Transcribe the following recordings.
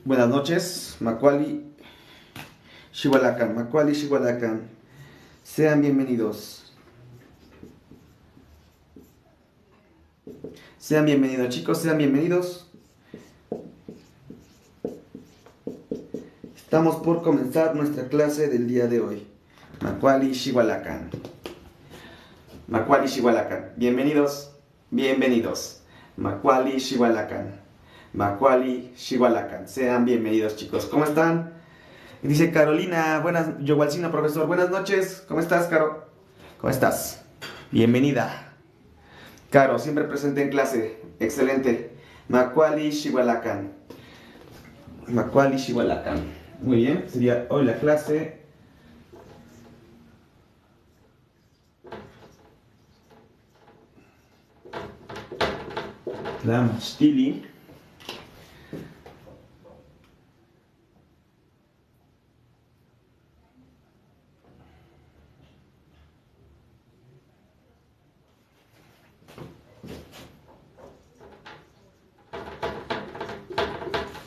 Buenas noches, Macaulay, Xihualacan, Macaulay, Xihualacan. Sean bienvenidos. Sean bienvenidos, chicos, sean bienvenidos. Estamos por comenzar nuestra clase del día de hoy. Macaulay, Xihualacan. Macaulay, Xihualacan. Bienvenidos, bienvenidos. Macaulay, Xihualacan. Macaulay, Xihualacan. Sean bienvenidos, chicos. ¿Cómo están? Dice Carolina, buenas, Yogualcino, profesor. Buenas noches. ¿Cómo estás, Caro? ¿Cómo estás? Bienvenida. Caro, siempre presente en clase. Excelente. Macaulay, Xihualacan. Macaulay, Xihualacan. Muy bien. Sería hoy la clase. Tlachtili.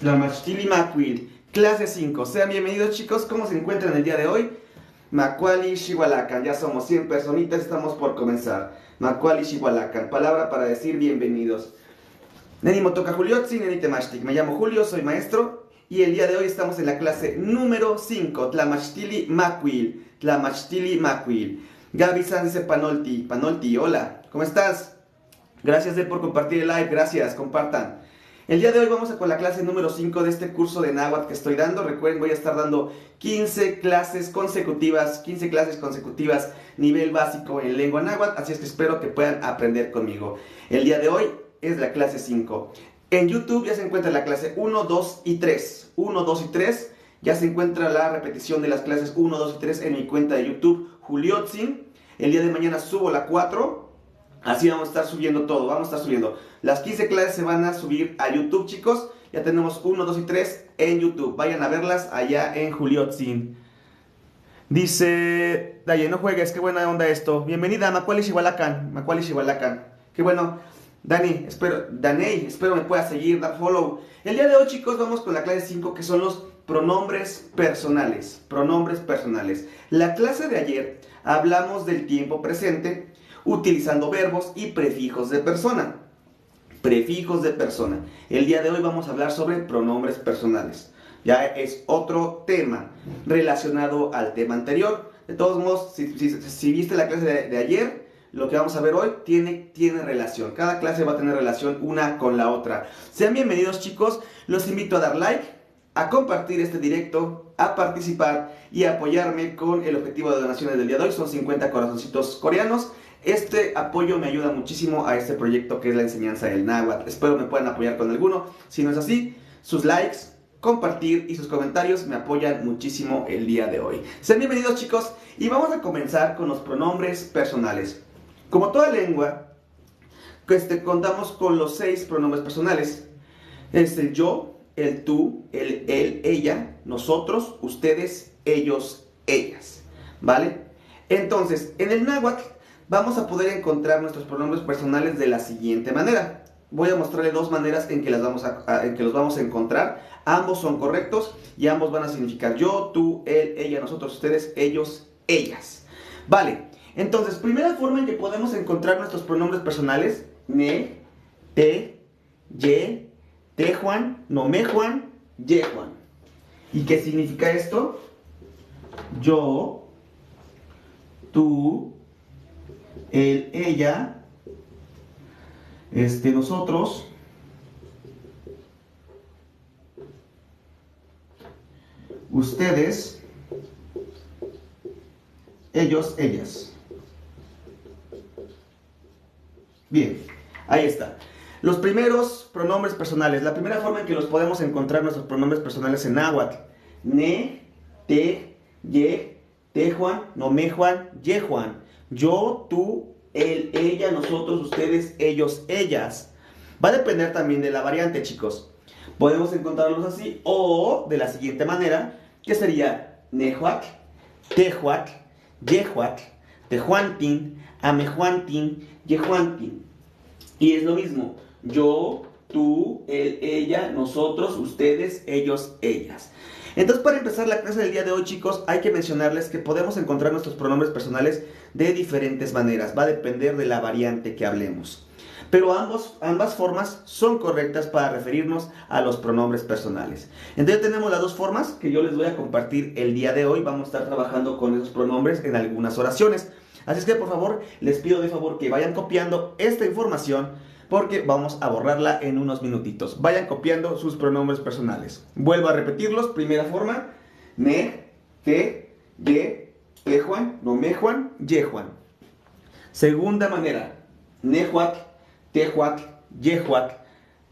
Tlachtili Macuil, clase 5. Sean bienvenidos, chicos. ¿Cómo se encuentran el día de hoy? Macaulay, Xihualacan. Ya somos 100 personitas, estamos por comenzar. Macaulay, Xihualacan. Palabra para decir bienvenidos. Neni Motoka Juliotzi, Neni Temashtik. Me llamo Julio, soy maestro. Y el día de hoy estamos en la clase número 5. Tlachtili Macuil. Tlachtili Macuil. Gaby Sanz dice Panolti. Panolti, hola. ¿Cómo estás? Gracias por compartir el live. Gracias, compartan. El día de hoy vamos con la clase número 5 de este curso de náhuatl que estoy dando. Recuerden, voy a estar dando 15 clases consecutivas, nivel básico en lengua náhuatl, así es que espero que puedan aprender conmigo. El día de hoy es la clase 5. En YouTube ya se encuentra la clase 1, 2 y 3. 1, 2 y 3. Ya se encuentra la repetición de las clases 1, 2 y 3 en mi cuenta de YouTube, Juliotzin. El día de mañana subo la 4. Así vamos a estar subiendo todo, vamos a estar subiendo. Las 15 clases se van a subir a YouTube, chicos. Ya tenemos 1, 2 y 3 en YouTube. Vayan a verlas allá en Juliotzin. Dice Daye, no juegues, qué buena onda esto. Bienvenida, Macaulay, Xihualacan. Macaulay, Xihualacan. Qué bueno. Daney, espero me puedas seguir, dar follow. El día de hoy, chicos, vamos con la clase 5, que son los pronombres personales. Pronombres personales. La clase de ayer hablamos del tiempo presente utilizando verbos y prefijos de persona. Prefijos de persona. El día de hoy vamos a hablar sobre pronombres personales. Ya es otro tema relacionado al tema anterior. De todos modos, si viste la clase de ayer, lo que vamos a ver hoy tiene relación. Cada clase va a tener relación una con la otra. Sean bienvenidos, chicos. Los invito a dar like, a compartir este directo, a participar y a apoyarme con el objetivo de donaciones del día de hoy. Son 50 corazoncitos coreanos. Este apoyo me ayuda muchísimo a este proyecto que es la enseñanza del náhuatl. Espero me puedan apoyar con alguno. Si no es así, sus likes, compartir y sus comentarios me apoyan muchísimo el día de hoy. Sean bienvenidos, chicos, y vamos a comenzar con los pronombres personales. Como toda lengua, contamos con los 6 pronombres personales. Es el yo, el tú, el él, ella, nosotros, ustedes, ellos, ellas. ¿Vale? Entonces, en el náhuatl vamos a poder encontrar nuestros pronombres personales de la siguiente manera. Voy a mostrarle 2 maneras en que los vamos a encontrar. Ambos son correctos y ambos van a significar yo, tú, él, ella, nosotros, ustedes, ellos, ellas. Vale, entonces, primera forma en que podemos encontrar nuestros pronombres personales: ne, te, ye, tejuan, nomejuan, yejuan. ¿Y qué significa esto? Yo, tú, él, ella, nosotros, ustedes, ellos, ellas. Bien, ahí está. Los primeros pronombres personales. La primera forma en que los podemos encontrar nuestros pronombres personales en náhuatl: ne, te, ye, tejuan, nomejuan, yejuan. Yo, tú, él, ella, nosotros, ustedes, ellos, ellas. Va a depender también de la variante, chicos. Podemos encontrarlos así o de la siguiente manera, que sería nejuatl, tejuatl, yejuatl, tejuantin, amejuantin, yejuantin. Y es lo mismo: yo, tú, él, ella, nosotros, ustedes, ellos, ellas. Entonces, para empezar la clase del día de hoy, chicos, hay que mencionarles que podemos encontrar nuestros pronombres personales de diferentes maneras. Va a depender de la variante que hablemos. Pero ambas formas son correctas para referirnos a los pronombres personales. Entonces tenemos las dos formas que yo les voy a compartir el día de hoy. Vamos a estar trabajando con esos pronombres en algunas oraciones. Así es que por favor, les pido de favor que vayan copiando esta información porque vamos a borrarla en unos minutitos. Vayan copiando sus pronombres personales. Vuelvo a repetirlos. Primera forma, ne, te, ye, tejuan, nomejuan, yejuan. Segunda manera, nejuat, tejuat, yejuat,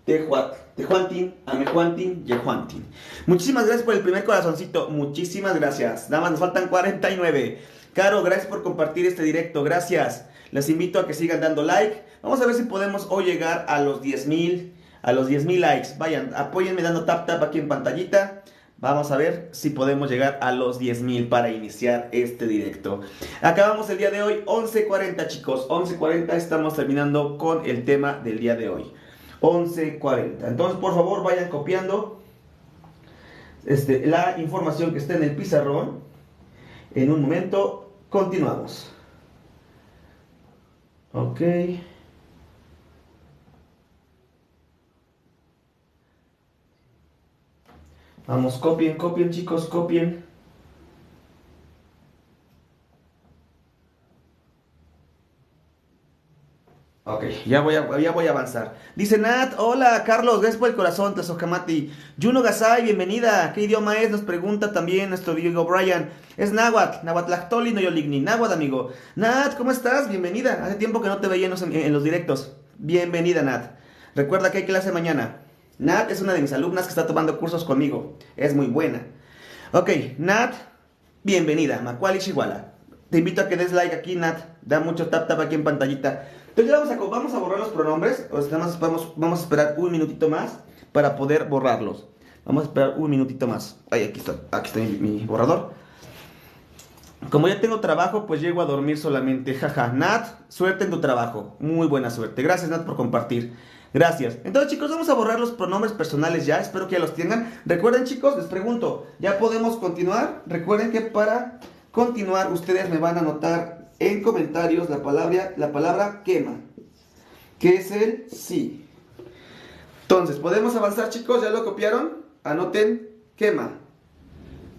tejuat, tejuantin, amejuantin, yejuantin. Muchísimas gracias por el primer corazoncito. Muchísimas gracias. Nada más nos faltan 49. Caro, gracias por compartir este directo. Gracias. Les invito a que sigan dando like. Vamos a ver si podemos hoy llegar a los 10,000 likes. Vayan, apóyenme dando tap aquí en pantallita. Vamos a ver si podemos llegar a los 10,000 para iniciar este directo. Acabamos el día de hoy 11:40, chicos. 11:40 estamos terminando con el tema del día de hoy. 11:40. Entonces, por favor, vayan copiando la información que está en el pizarrón. En un momento, continuamos. Ok. Vamos, copien, chicos, copien. Ok, ya voy a avanzar. Dice Nat, hola Carlos, gracias por el corazón, Tlazocamati. Juno Gasay, bienvenida. ¿Qué idioma es? Nos pregunta también nuestro Diego Brian. Es náhuatl, nahuatlactoli no yoligni. Náhuatl, amigo. Nat, ¿cómo estás? Bienvenida. Hace tiempo que no te veía en los directos. Bienvenida, Nat. Recuerda que hay clase mañana. Nat es una de mis alumnas que está tomando cursos conmigo. Es muy buena. Ok, Nat, bienvenida. Macuali Chihuala. Te invito a que des like aquí, Nat. Da mucho tap aquí en pantallita. Entonces ya vamos a borrar los pronombres. Vamos a esperar un minutito más para poder borrarlos. Vamos a esperar un minutito más. Ay, aquí está mi borrador. Como ya tengo trabajo, pues llego a dormir solamente. Jaja, Nat, suerte en tu trabajo. Muy buena suerte. Gracias, Nat, por compartir. Gracias. Entonces, chicos, vamos a borrar los pronombres personales ya. Espero que ya los tengan. Recuerden, chicos, les pregunto, ¿ya podemos continuar? Recuerden que para continuar ustedes me van a anotar en comentarios la palabra quema, que es el sí. Entonces, ¿podemos avanzar, chicos? ¿Ya lo copiaron? Anoten quema.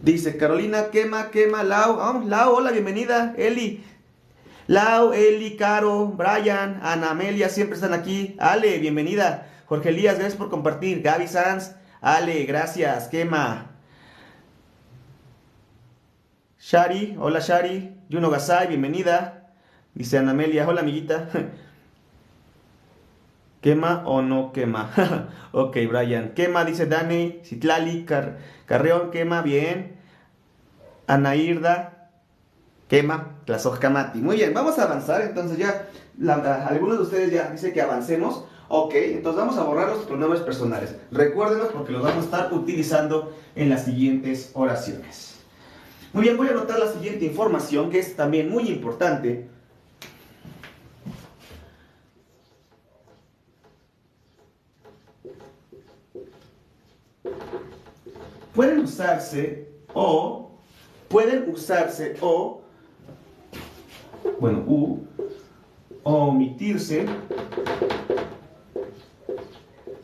Dice Carolina, quema, Lau. Vamos, Lau, hola, bienvenida. Eli. Lau, Eli, Caro, Brian, Ana Amelia, siempre están aquí. Ale, bienvenida. Jorge Elías, gracias por compartir. Gaby Sanz, Ale, gracias. Quema. Shari, hola Shari. Juno Gasay, bienvenida. Dice Ana Amelia, hola amiguita. ¿Quema o no quema? Ok, Brian. Quema, dice Dani. Citlali, Carreón, quema, bien. Anairda, quema. Tlazocamati. Muy bien, vamos a avanzar. Entonces ya, algunos de ustedes ya dicen que avancemos. Ok, entonces vamos a borrar los pronombres personales. Recuérdenlos porque los vamos a estar utilizando en las siguientes oraciones. Muy bien, voy a anotar la siguiente información que es también muy importante. Pueden usarse o, bueno, o omitirse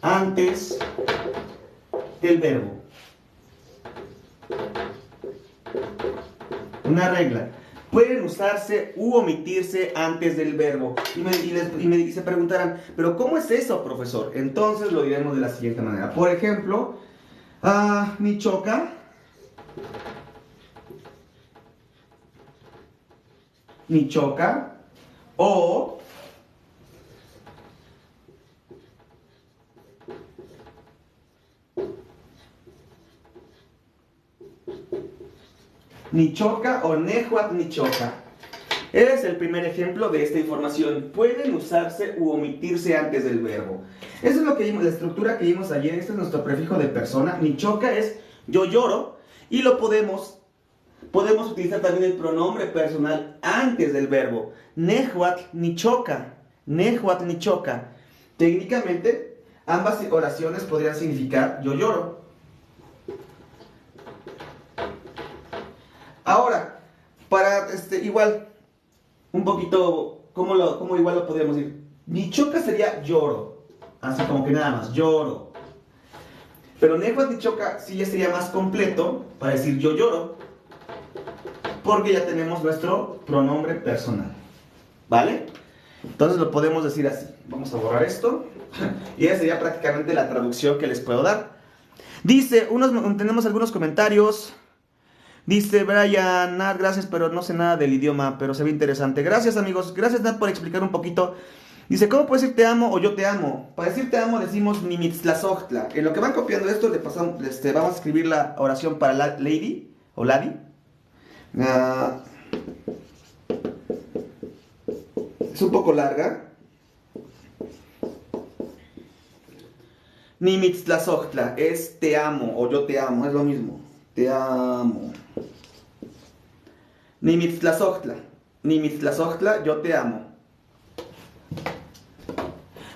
antes del verbo. Una regla. Pueden usarse u omitirse antes del verbo. Y se preguntarán, ¿pero cómo es eso, profesor? Entonces lo diremos de la siguiente manera. Por ejemplo, ni choca, o ni choca o nejuat ni choca. Es el primer ejemplo de esta información. Pueden usarse u omitirse antes del verbo. Eso es lo que vimos, la estructura que vimos ayer. Este es nuestro prefijo de persona. Ni choca es yo lloro. Y lo podemos utilizar también el pronombre personal antes del verbo. Nejuat ni choca. Nejuat ni choca. Técnicamente, Ambas oraciones podrían significar yo lloro. Ahora, para igual, un poquito, ¿cómo igual lo podríamos decir? Nichoca sería lloro, así como que nada más, lloro. Pero Nehuatl Nichoca sí ya sería más completo para decir yo lloro, porque ya tenemos nuestro pronombre personal, ¿vale? Entonces lo podemos decir así. Vamos a borrar esto. Y esa sería prácticamente la traducción que les puedo dar. Dice, tenemos algunos comentarios. Dice Brian, Nat, gracias, pero no sé nada del idioma, pero se ve interesante. Gracias, amigos. Gracias, Nat, por explicar un poquito. Dice, ¿cómo puedo decir te amo o yo te amo? Para decir te amo decimos Nimitzlazochtla. En lo que van copiando esto, vamos a escribir la oración para la lady o lady. Es un poco larga. Nimitzlazochtla es te amo o yo te amo, es lo mismo. Te amo. Nimitzlazochtla. Nimitzlazochtla, yo te amo.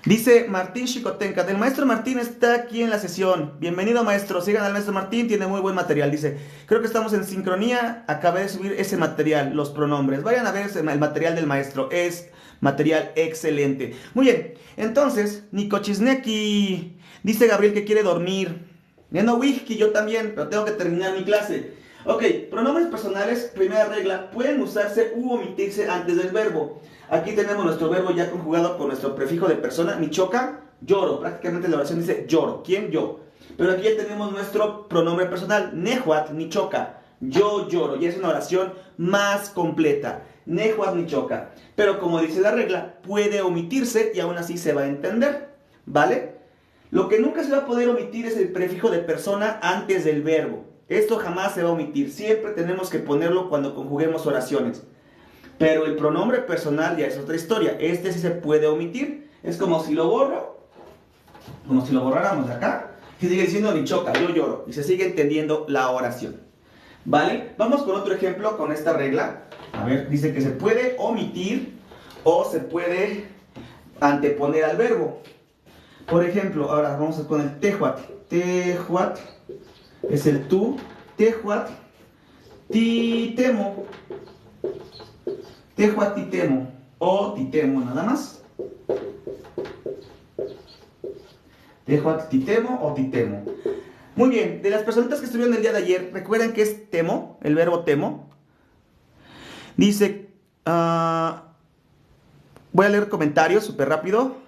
Dice Martín Chicotenca, del maestro Martín está aquí en la sesión. Bienvenido, maestro. Sigan al maestro Martín, tiene muy buen material. Dice, creo que estamos en sincronía. Acabé de subir ese material, los pronombres. Vayan a ver el material del maestro. Es material excelente. Muy bien, entonces, Nikochisneki. Dice Gabriel que quiere dormir. No, whisky, yo también, pero tengo que terminar mi clase. Ok, pronombres personales, primera regla, pueden usarse u omitirse antes del verbo. Aquí tenemos nuestro verbo ya conjugado con nuestro prefijo de persona, Nichoca, lloro. Prácticamente la oración dice lloro. ¿Quién? Yo. Pero aquí ya tenemos nuestro pronombre personal, Nehuatl Nichoca, yo lloro. Y es una oración más completa, Nehuatl Nichoca. Pero como dice la regla, puede omitirse y aún así se va a entender, ¿vale? Lo que nunca se va a poder omitir es el prefijo de persona antes del verbo. Esto jamás se va a omitir. Siempre tenemos que ponerlo cuando conjuguemos oraciones. Pero el pronombre personal ya es otra historia. Este sí se puede omitir. Es como si lo borro, como si lo borráramos de acá, y sigue diciendo Nichoca, yo lloro. Y se sigue entendiendo la oración. ¿Vale? Vamos con otro ejemplo con esta regla. A ver, dice que se puede omitir o se puede anteponer al verbo. Por ejemplo, ahora vamos con el Tehuatl. Tehuatl es el tú. Tehuatl titemo. Tehuatl titemo o titemo nada más. Tehuatl titemo o titemo. Muy bien, de las personitas que estuvieron el día de ayer, ¿recuerdan que es temo? El verbo temo. Dice, voy a leer comentarios súper rápido.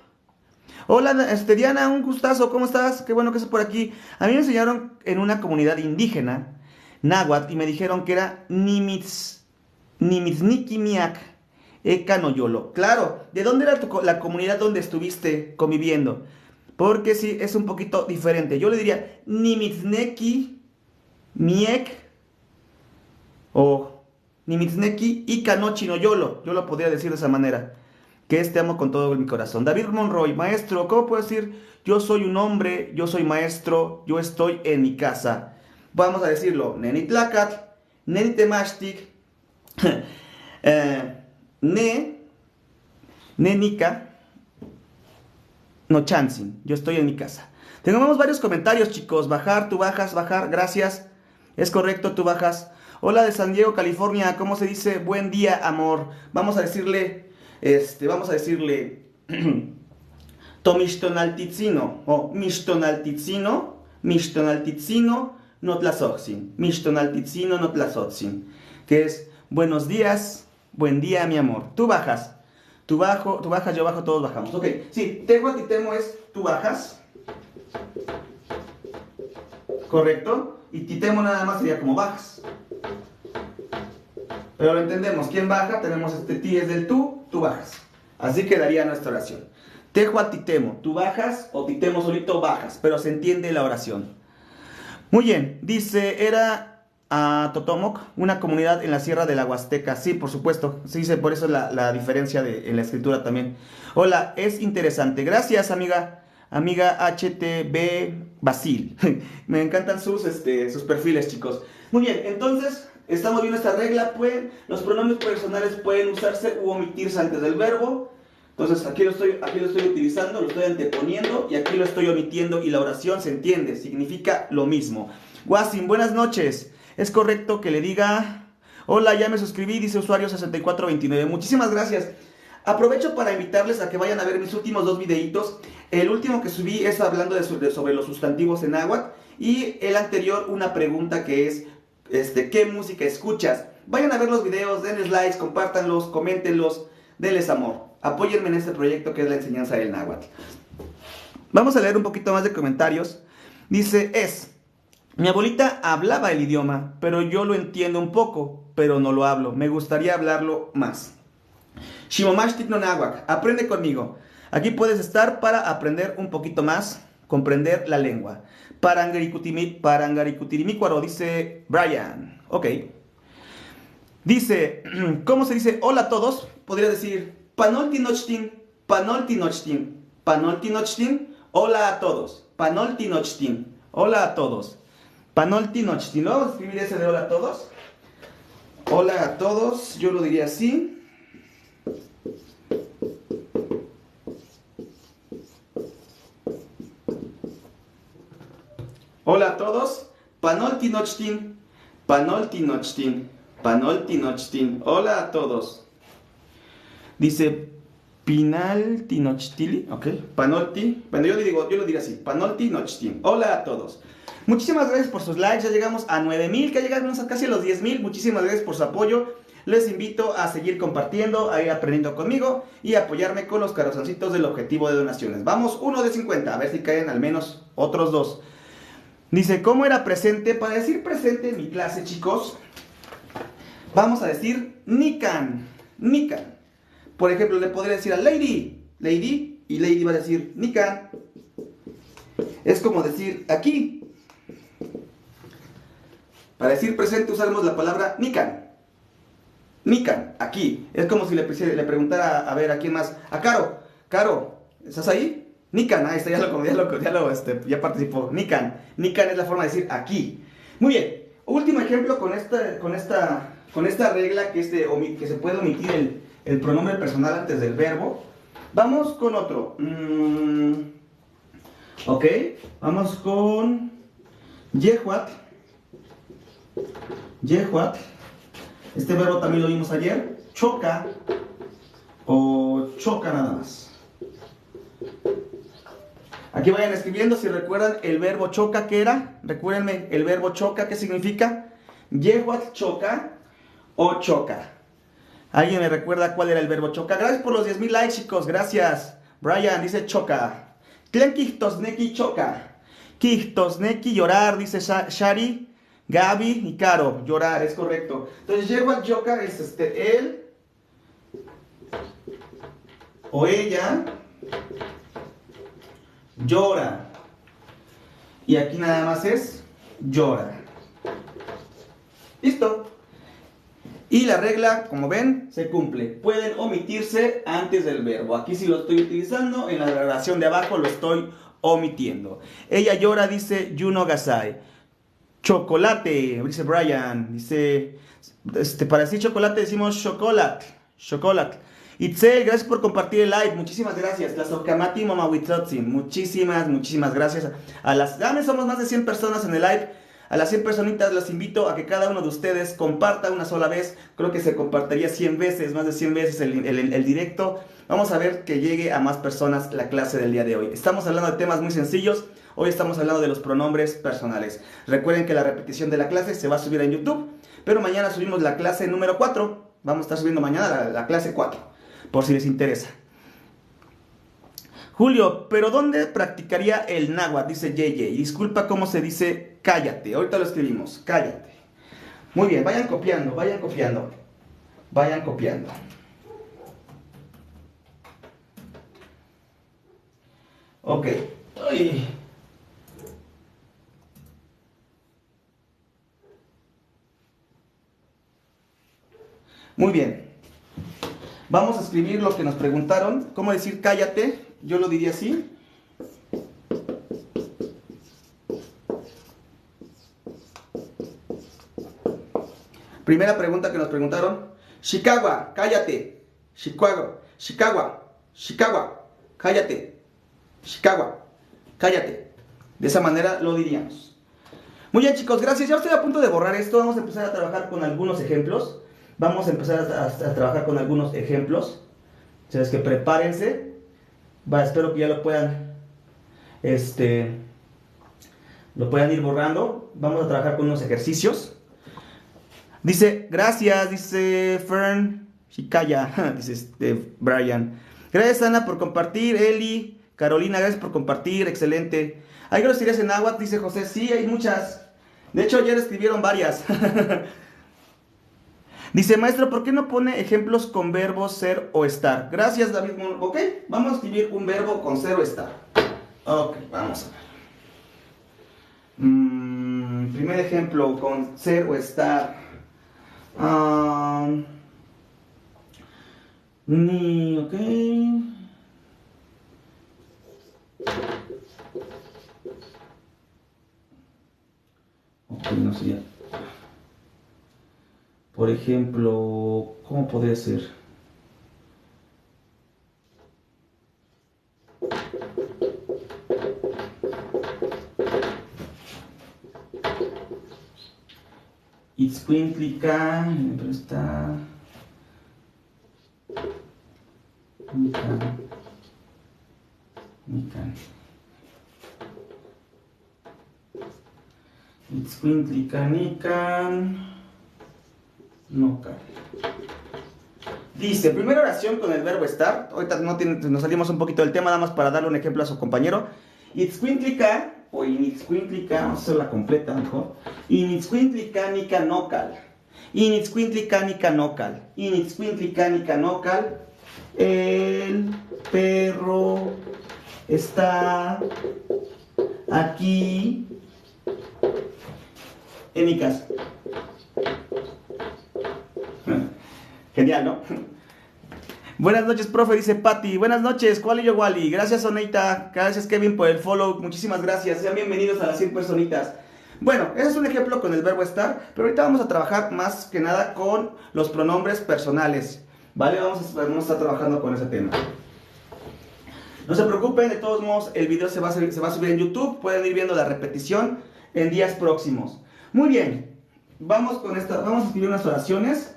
Hola, Diana, un gustazo, ¿cómo estás? Qué bueno que estás por aquí. A mí me enseñaron en una comunidad indígena, náhuatl, y me dijeron que era Nimitzniki-miak Ekanoyolo. Claro, ¿de dónde era la comunidad donde estuviste conviviendo? Porque sí, es un poquito diferente. Yo le diría Nimitzneki-miek o Nimitzneki Ikanochinoyolo. Yo lo podría decir de esa manera. Que es te amo con todo mi corazón. David Monroy, maestro, ¿cómo puedo decir? Yo soy un hombre, yo soy maestro, yo estoy en mi casa. Vamos a decirlo. Nenitlacat, Nenitemashtik, Nenica, no chansin. Yo estoy en mi casa. Tenemos varios comentarios, chicos. Bajar, tú bajas, bajar, gracias. Es correcto, tú bajas. Hola de San Diego, California. ¿Cómo se dice? Buen día, amor. Vamos a decirle... Tomishtonaltitzino o Mishtonaltitzino, Mishtonaltitzino notlazotzin, Mishtonaltitzino notlazotzin, que es buenos días, buen día, mi amor. Tú bajas, tú bajas, yo bajo, todos bajamos. Ok, sí, Tehuatl y temo es tú bajas, correcto, y titemo nada más sería como bajas. Pero lo entendemos, ¿quién baja? Tenemos este ti es del tú bajas. Así quedaría nuestra oración. Tehuatl titemo, tú bajas o titemo solito bajas, pero se entiende la oración. Muy bien, dice, era Totomoc, una comunidad en la Sierra de la Huasteca. Sí, por supuesto, sí, dice, por eso la diferencia en la escritura también. Hola, es interesante. Gracias, amiga HTB Basil. Me encantan sus perfiles, chicos. Muy bien, entonces... Estamos viendo esta regla, los pronombres personales pueden usarse u omitirse antes del verbo. Entonces aquí lo estoy utilizando, lo estoy anteponiendo y aquí lo estoy omitiendo y la oración se entiende, significa lo mismo. Wasim, buenas noches. ¿Es correcto que le diga, hola, ya me suscribí, dice usuario 6429? Muchísimas gracias. Aprovecho para invitarles a que vayan a ver mis últimos dos videitos. El último que subí es hablando sobre los sustantivos en náhuatl y el anterior una pregunta que es, ¿qué música escuchas? Vayan a ver los videos, denles likes, compártanlos, coméntenlos, denles amor. Apóyenme en este proyecto que es la enseñanza del náhuatl. Vamos a leer un poquito más de comentarios. Dice, mi abuelita hablaba el idioma, pero yo lo entiendo un poco, pero no lo hablo. Me gustaría hablarlo más. Shimomash Tikno Náhuatl, aprende conmigo. Aquí puedes estar para aprender un poquito más, comprender la lengua. Parangarikutirimicuaro, dice Brian. Ok. Dice, ¿cómo se dice hola a todos? Podría decir Panoltinochtin, Panoltinochtin, Panoltinochtin, hola a todos. Panoltinochtin, hola a todos. Panoltinochtin, ¿no? Vamos a escribir ese de hola a todos. Hola a todos, yo lo diría así. Hola a todos. Panoltinochtin, Panoltinochtin, Panoltinochtin. Hola a todos. Dice Pinaltinochtili, ok. Panolti. Bueno, yo lo diría así. Panoltinochtin. Hola a todos. Muchísimas gracias por sus likes. Ya llegamos a 9,000, que llegamos a casi a los 10,000. Muchísimas gracias por su apoyo. Les invito a seguir compartiendo, a ir aprendiendo conmigo y apoyarme con los corazoncitos del objetivo de donaciones. Vamos, 1 de 50, a ver si caen al menos otros 2. Dice, ¿cómo era presente? Para decir presente en mi clase, chicos, vamos a decir Nikan, Nikan. Por ejemplo, le podría decir a Lady, Lady, y Lady va a decir Nikan. Es como decir aquí. Para decir presente usamos la palabra Nikan. Nikan, aquí. Es como si le preguntara, a ver, ¿a quién más? A Caro. Caro, ¿estás ahí? Nikan, ahí está, ya participó. Nikan. Nikan es la forma de decir aquí. Muy bien. Último ejemplo con esta regla que se puede omitir el pronombre personal antes del verbo. Vamos con otro. Ok. Vamos con Yehuatl. Yehuatl. Este verbo también lo vimos ayer. Choca o choca nada más. Aquí vayan escribiendo si recuerdan el verbo choca, ¿qué era? Recuérdenme, el verbo choca, ¿qué significa? Yehuatl choca o choca. ¿Alguien me recuerda cuál era el verbo choca? Gracias por los 10,000 likes, chicos, gracias. Brian dice choca. Tlen Kijtosneki choca. Kijtosneki llorar, dice Shari, Gaby y Caro. Llorar, es correcto. Entonces, Yehuatl choca es él o ella llora. Y aquí nada más es llora. Listo. Y la regla, como ven, se cumple. Pueden omitirse antes del verbo. Aquí sí lo estoy utilizando. En la oración de abajo lo estoy omitiendo. Ella llora, dice Yuno Gasai. Chocolate, dice Brian. Dice, para decir chocolate decimos chocolate. Chocolate. Itzel, gracias por compartir el live, muchísimas gracias. Las Okamati Mamawitzotsin, muchísimas gracias. Ya somos más de 100 personas en el live. A las 100 personitas las invito a que cada uno de ustedes comparta una sola vez. Creo que se compartiría 100 veces, más de 100 veces el directo. Vamos a ver que llegue a más personas la clase del día de hoy. Estamos hablando de temas muy sencillos. Hoy estamos hablando de los pronombres personales. Recuerden que la repetición de la clase se va a subir en YouTube, pero mañana subimos la clase número 4. Vamos a estar subiendo mañana la clase 4. Por si les interesa. Julio, ¿pero dónde practicaría el náhuatl? Dice JJ. Disculpa cómo se dice cállate. Ahorita lo escribimos. Cállate. Muy bien, vayan copiando. Ok. Ay. Muy bien. Vamos a escribir lo que nos preguntaron. ¿Cómo decir cállate? Yo lo diría así. Primera pregunta que nos preguntaron. Chicago, cállate. Chicago. Chicago, cállate. Chicago, cállate. De esa manera lo diríamos. Muy bien, chicos, gracias. Ya estoy a punto de borrar esto. Vamos a empezar a trabajar con algunos ejemplos. Vamos a empezar a trabajar con algunos ejemplos. O sea, es que prepárense. Espero que ya lo puedan ir borrando. Vamos a trabajar con unos ejercicios. Dice, gracias, dice Fern Shikaya, dice Brian. Gracias, Ana, por compartir. Eli, Carolina, gracias por compartir, excelente. ¿Hay groserías en náhuatl? Dice José. Sí, hay muchas. De hecho, ayer escribieron varias. Dice, maestro, ¿por qué no pone ejemplos con verbos ser o estar? Gracias, David. Ok, vamos a escribir un verbo con ser o estar. Ok, vamos a ver. Primer ejemplo con ser o estar. Ok. Ok, no sé ya. Por ejemplo, ¿cómo podría ser? Itzcuintlica, pero está... Mican. Itzcuintlica, Nican. Nocal. Dice, primera oración con el verbo estar. Ahorita nos salimos un poquito del tema, nada más para darle un ejemplo a su compañero. Itzcuintlica, o initzcuintlica, vamos a hacerla completa mejor. Initzcuintlica, nica nocal. Initzcuintlica, nica nocal. Initzcuintlica, nica nocal. El perro está aquí en mi casa. Genial, ¿no? Buenas noches, profe, dice Patti. Buenas noches, Kuali yo Wally. Gracias, Oneita. Gracias, Kevin, por el follow. Muchísimas gracias. Sean bienvenidos a las 100 personitas. Bueno, ese es un ejemplo con el verbo estar, pero ahorita vamos a trabajar más que nada con los pronombres personales. ¿Vale? Vamos a estar trabajando con ese tema. No se preocupen, de todos modos, el video se va a subir en YouTube. Pueden ir viendo la repetición en días próximos. Muy bien, vamos a escribir unas oraciones.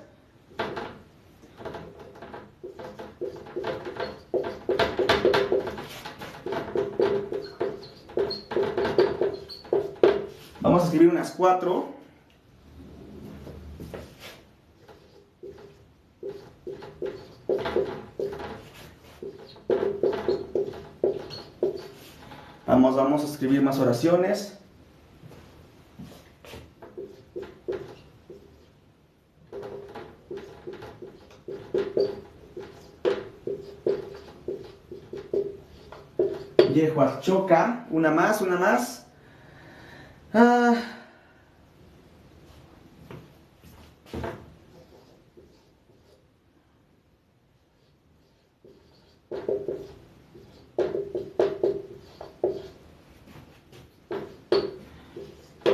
Vamos a escribir unas 4. Vamos a escribir más oraciones. Yehuachoca, una más.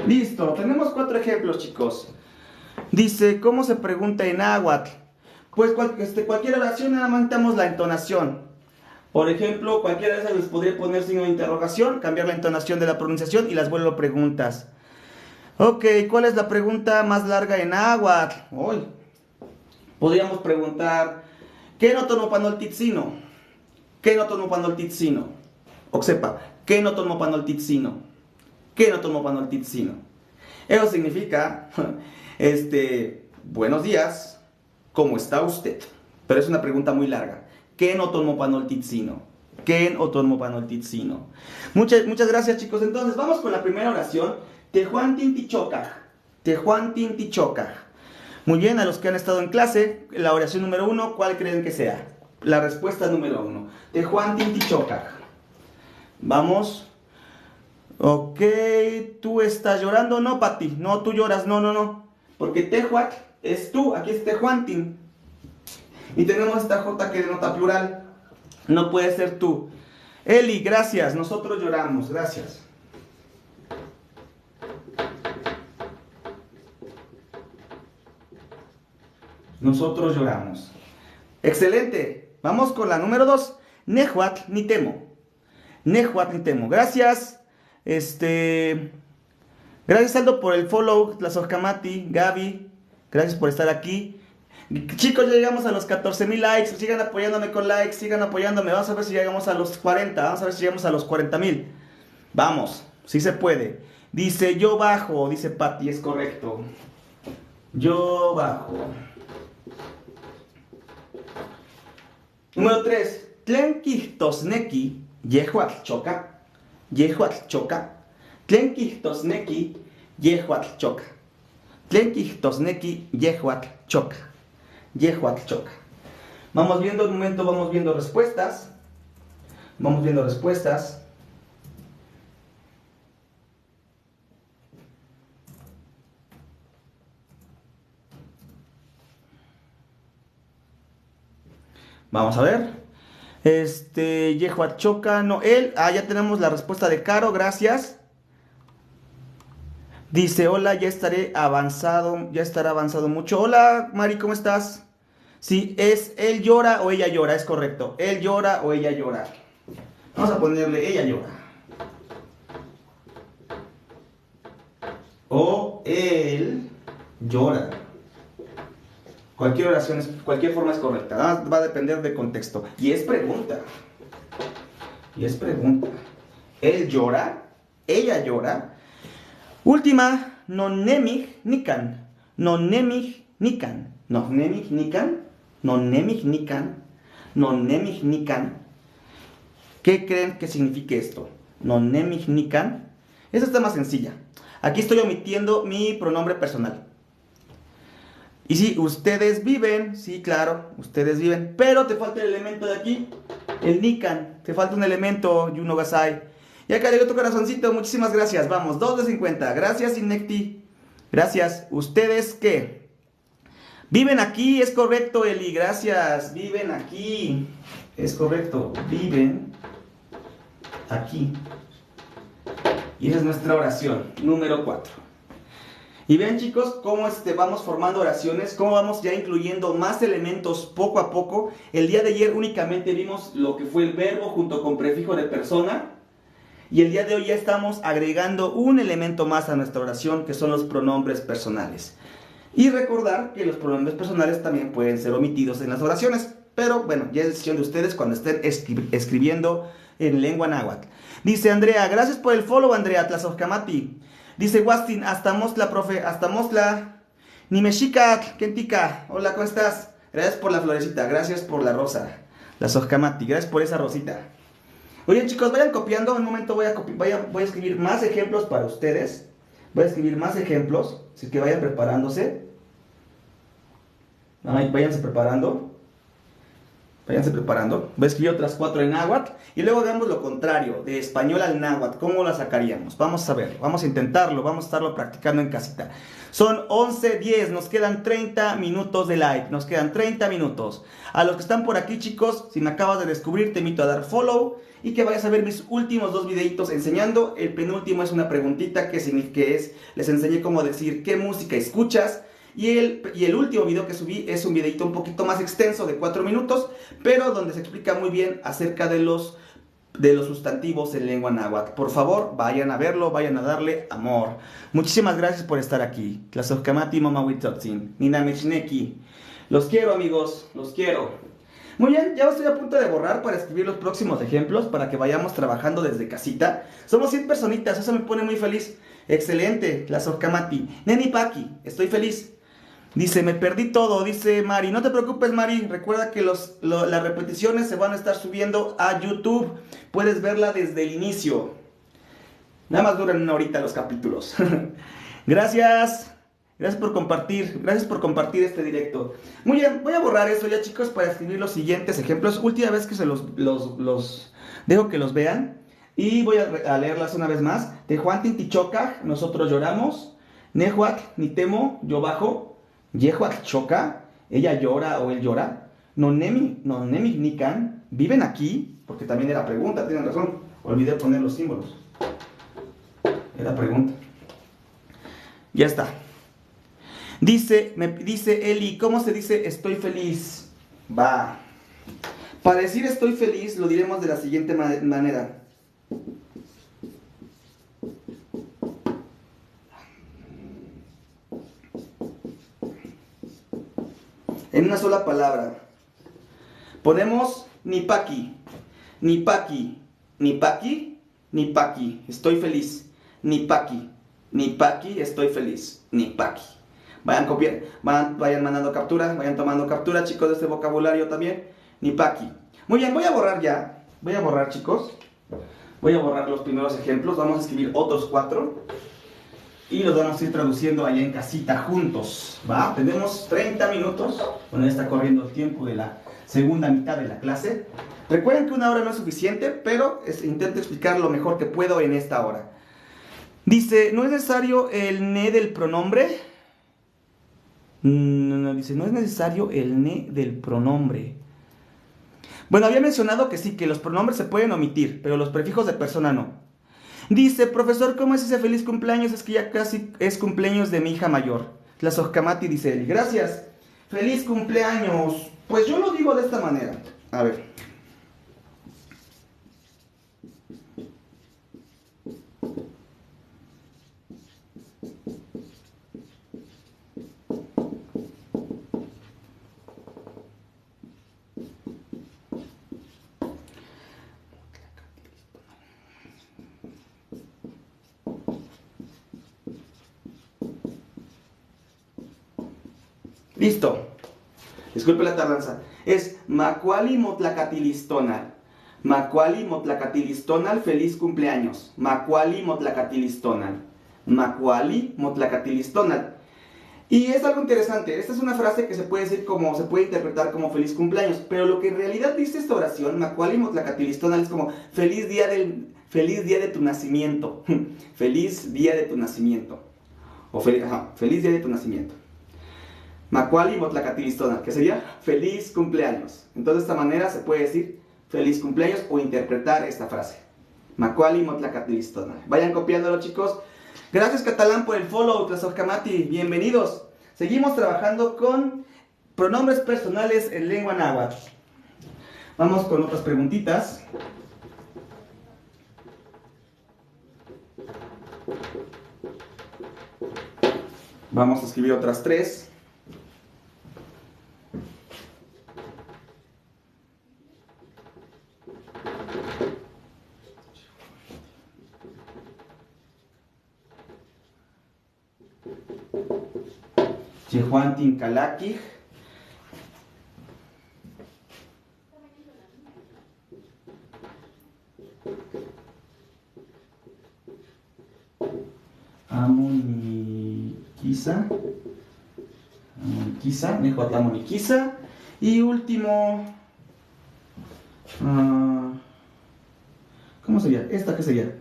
Listo, tenemos 4 ejemplos, chicos. Dice, ¿cómo se pregunta en náhuatl? Pues cualquier oración nada más necesitamos la entonación. Por ejemplo, cualquiera de esas les podría poner signo de interrogación, cambiar la entonación de la pronunciación y las vuelvo preguntas. Ok, ¿cuál es la pregunta más larga en náhuatl? Hoy podríamos preguntar, ¿qué no tomo panoltitzino? ¿Qué no tomo panoltitzino? Oxepa, ¿qué no tomo panoltitzino? ¿Qué no tomo panoltitzino? Eso significa, buenos días, ¿cómo está usted? Pero es una pregunta muy larga. ¿Qué no tomo panoltitzino? ¿Qué no tomo panoltitzino? Muchas gracias, chicos. Entonces, vamos con la primera oración. Tehuantin tichocaj. Tehuantin tichocaj. Muy bien, a los que han estado en clase, la oración número 1, ¿cuál creen que sea? La respuesta número 1. Tehuantin tichocaj. Vamos. Ok, ¿tú estás llorando? No, Pati. No, tú lloras. No. Porque tehuac es tú. Aquí es tehuantin. Y tenemos esta J que denota plural. No puede ser tú. Eli, gracias. Nosotros lloramos. Gracias. Nosotros lloramos. Excelente. Vamos con la número 2. Nehuatl ni temo. Nehuatl ni temo. Gracias. Gracias Aldo por el follow. Tlazocamati, Gaby. Gracias por estar aquí. Chicos, ya llegamos a los 14,000 likes. Sigan apoyándome con likes, sigan apoyándome. Vamos a ver si llegamos a los 40. Vamos a ver si llegamos a los 40,000. Vamos, si se puede. Dice, yo bajo, dice Patti, es correcto. Yo bajo. Número 3. Tlenquihtosneki, yehuatl choca. Yehuatl choca. Tlenquihtosneki, yehuatl choca. Tlenquihtosneki, yehuatl choca. Yehuatl choca. Vamos viendo un momento, vamos viendo respuestas. Vamos viendo respuestas. Vamos a ver. Yehuatl choca, no, él. Ya tenemos la respuesta de Caro, gracias. Dice, hola, ya estará avanzado mucho. Hola, Mari, ¿cómo estás? Sí, es él llora o ella llora, es correcto. Él llora o ella llora. Vamos a ponerle ella llora. O él llora. Cualquier oración, cualquier forma es correcta. Va a depender del contexto. Y es pregunta. Él llora, ella llora. Última, nonemig nikan. Nonemig nikan. Nonemig nikan. Nonemig nikan. Nonemig nikan. ¿Qué creen que signifique esto? Nonemig nikan. Esta está más sencilla. Aquí estoy omitiendo mi pronombre personal. Y sí, ustedes viven, sí, claro, ustedes viven, pero te falta el elemento de aquí, el nikan, te falta un elemento, Yuno Gasai. Y acá llegó tu corazoncito, muchísimas gracias, vamos, 2 de 50, gracias Inecti, gracias. ¿Ustedes qué? Viven aquí, es correcto Eli, gracias, viven aquí, es correcto, viven aquí. Y esa es nuestra oración, número 4. Y vean chicos cómo vamos formando oraciones, cómo vamos ya incluyendo más elementos poco a poco. El día de ayer únicamente vimos lo que fue el verbo junto con prefijo de persona. Y el día de hoy ya estamos agregando un elemento más a nuestra oración, que son los pronombres personales. Y recordar que los pronombres personales también pueden ser omitidos en las oraciones. Pero bueno, ya es decisión de ustedes cuando estén escribiendo en lengua náhuatl. Dice Andrea, gracias por el follow Andrea, Tlazocamati. Dice Wastin, hasta Mostla, profe, hasta Mostla. Nimeshika, Kentika, hola, ¿cómo estás? Gracias por la florecita, gracias por la rosa. La Sojkamati, gracias por esa rosita. Oigan chicos, vayan copiando, en un momento voy a escribir más ejemplos para ustedes. Voy a escribir más ejemplos, así que vayan preparándose. Váyanse preparando. Váyanse preparando. Voy a escribir otras 4 en náhuatl. Y luego hagamos lo contrario, de español al náhuatl. ¿Cómo la sacaríamos? Vamos a ver, vamos a intentarlo. Vamos a estarlo practicando en casita. Son 11:10, nos quedan 30 minutos de live. Nos quedan 30 minutos. A los que están por aquí chicos, si me acabas de descubrir, te invito a dar follow. Y que vayas a ver mis últimos 2 videitos enseñando. El penúltimo es una preguntita que les enseñé cómo decir qué música escuchas. Y el último video que subí es un videito un poquito más extenso de 4 minutos, pero donde se explica muy bien acerca de los sustantivos en lengua náhuatl. Por favor, vayan a verlo, vayan a darle amor. Muchísimas gracias por estar aquí. Tlazocamati Mamahuitzotzin, Ninamechneki. Los quiero amigos, los quiero. Muy bien, ya estoy a punto de borrar para escribir los próximos ejemplos para que vayamos trabajando desde casita. Somos 100 personitas, eso me pone muy feliz. Excelente, Tlazocamati. Neni Paki, estoy feliz. Dice, me perdí todo, dice Mari. No te preocupes, Mari. Recuerda que las repeticiones se van a estar subiendo a YouTube. Puedes verla desde el inicio. Nada más duran una horita los capítulos. Gracias. Gracias por compartir. Gracias por compartir este directo. Muy bien, voy a borrar eso ya, chicos, para escribir los siguientes ejemplos. Última vez que se los dejo que los vean. Y voy a leerlas una vez más. Tehuantin tichoca, nosotros lloramos. Nehuatl, ni temo, yo bajo. Yehuatl choca, ella llora o él llora. Nonemi nikan, viven aquí, porque también era pregunta, tienen razón. Olvidé poner los símbolos. Era pregunta. Ya está. Dice Eli, ¿cómo se dice estoy feliz? Va. Para decir estoy feliz, lo diremos de la siguiente manera. En una sola palabra. Ponemos ni paqui, ni paqui, ni paqui, ni paqui, estoy feliz. Ni paqui, estoy feliz. Ni paqui. Vayan copiando, vayan mandando capturas, vayan tomando captura, chicos, de este vocabulario también. Ni paqui. Muy bien, voy a borrar ya. Voy a borrar, chicos. Voy a borrar los primeros ejemplos. Vamos a escribir otros 4. Y los vamos a ir traduciendo allá en casita juntos. ¿Va? Tenemos 30 minutos. Bueno, ya está corriendo el tiempo de la segunda mitad de la clase. Recuerden que una hora no es suficiente, pero intento explicar lo mejor que puedo en esta hora. Dice, ¿no es necesario el ne del pronombre? Dice, no es necesario el ne del pronombre. Bueno, había mencionado que sí, que los pronombres se pueden omitir, pero los prefijos de persona no. Dice, profesor, ¿cómo es ese feliz cumpleaños? Es que ya casi es cumpleaños de mi hija mayor. La Sojkamati dice Eli. Gracias. Feliz cumpleaños. Pues yo lo digo de esta manera. A ver. Listo. Disculpe la tardanza. Es Macuali Motlacatilistonal. Macuali Motlacatilistonal, feliz cumpleaños. Macuali Motlacatilistonal. Macuali Motlacatilistonal. Y es algo interesante. Esta es una frase que se puede decir como, se puede interpretar como feliz cumpleaños. Pero lo que en realidad dice esta oración, Macuali Motlacatilistonal, es como feliz día de tu nacimiento. Feliz día de tu nacimiento. O feliz día de tu nacimiento. Macuali Motlacatilistonal, que sería feliz cumpleaños. Entonces de esta manera se puede decir feliz cumpleaños o interpretar esta frase. Macuali Motlacatilistonal. Vayan copiándolo, chicos. Gracias, Catalán, por el follow. Tlazocamati, bienvenidos. Seguimos trabajando con pronombres personales en lengua náhuatl. Vamos con otras preguntitas. Vamos a escribir otras 3. Chehuantin Calaqui. Amuniquiza. Amuniquiza. Nehuatamuniquiza. Y último. ¿Cómo sería? ¿Esta qué sería?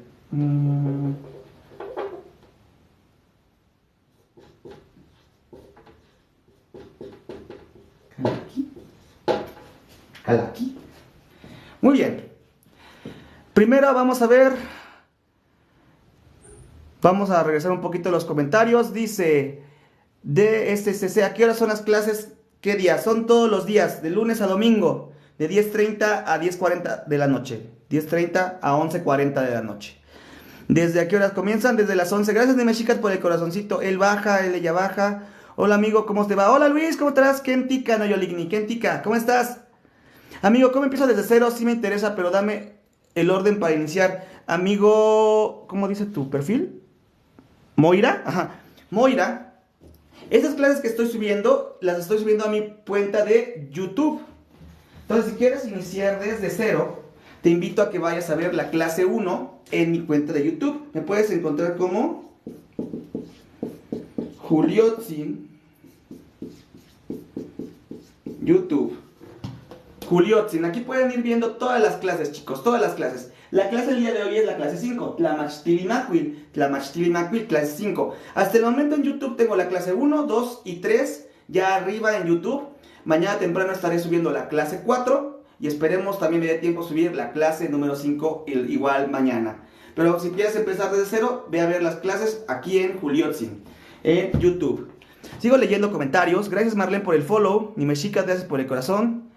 Calaqui. Muy bien. Primero vamos a ver. Vamos a regresar un poquito a los comentarios. Dice DSCC, ¿a qué horas son las clases? ¿Qué días? Son todos los días, de lunes a domingo, de 10:30 a 10:40 de la noche. 10:30 a 11:40 de la noche. ¿Desde a qué horas comienzan? Desde las 11. Gracias, Nemeshikat, por el corazoncito. Él baja, él ella baja. Hola, amigo, ¿cómo te va? Hola, Luis, ¿cómo estás? Kentika, no Yoligni. Kentika, ¿cómo estás? Amigo, ¿cómo empiezo desde cero? Sí me interesa, pero dame el orden para iniciar. Amigo, ¿cómo dice tu perfil? ¿Moira? Ajá. Moira, estas clases que estoy subiendo, las estoy subiendo a mi cuenta de YouTube. Entonces, si quieres iniciar desde cero, te invito a que vayas a ver la clase 1 en mi cuenta de YouTube. Me puedes encontrar como Juliotzin YouTube. Juliotzin, aquí pueden ir viendo todas las clases, chicos, todas las clases. La clase del día de hoy es la clase 5, Tlamachtilimachuil, clase 5. Hasta el momento en YouTube tengo la clase 1, 2 y 3, ya arriba en YouTube. Mañana temprano estaré subiendo la clase 4 y esperemos también me dé tiempo subir la clase número 5 igual mañana. Pero si quieres empezar desde cero, ve a ver las clases aquí en Juliotzin, en YouTube. Sigo leyendo comentarios. Gracias, Marlene, por el follow. Nimeshika, gracias por el corazón.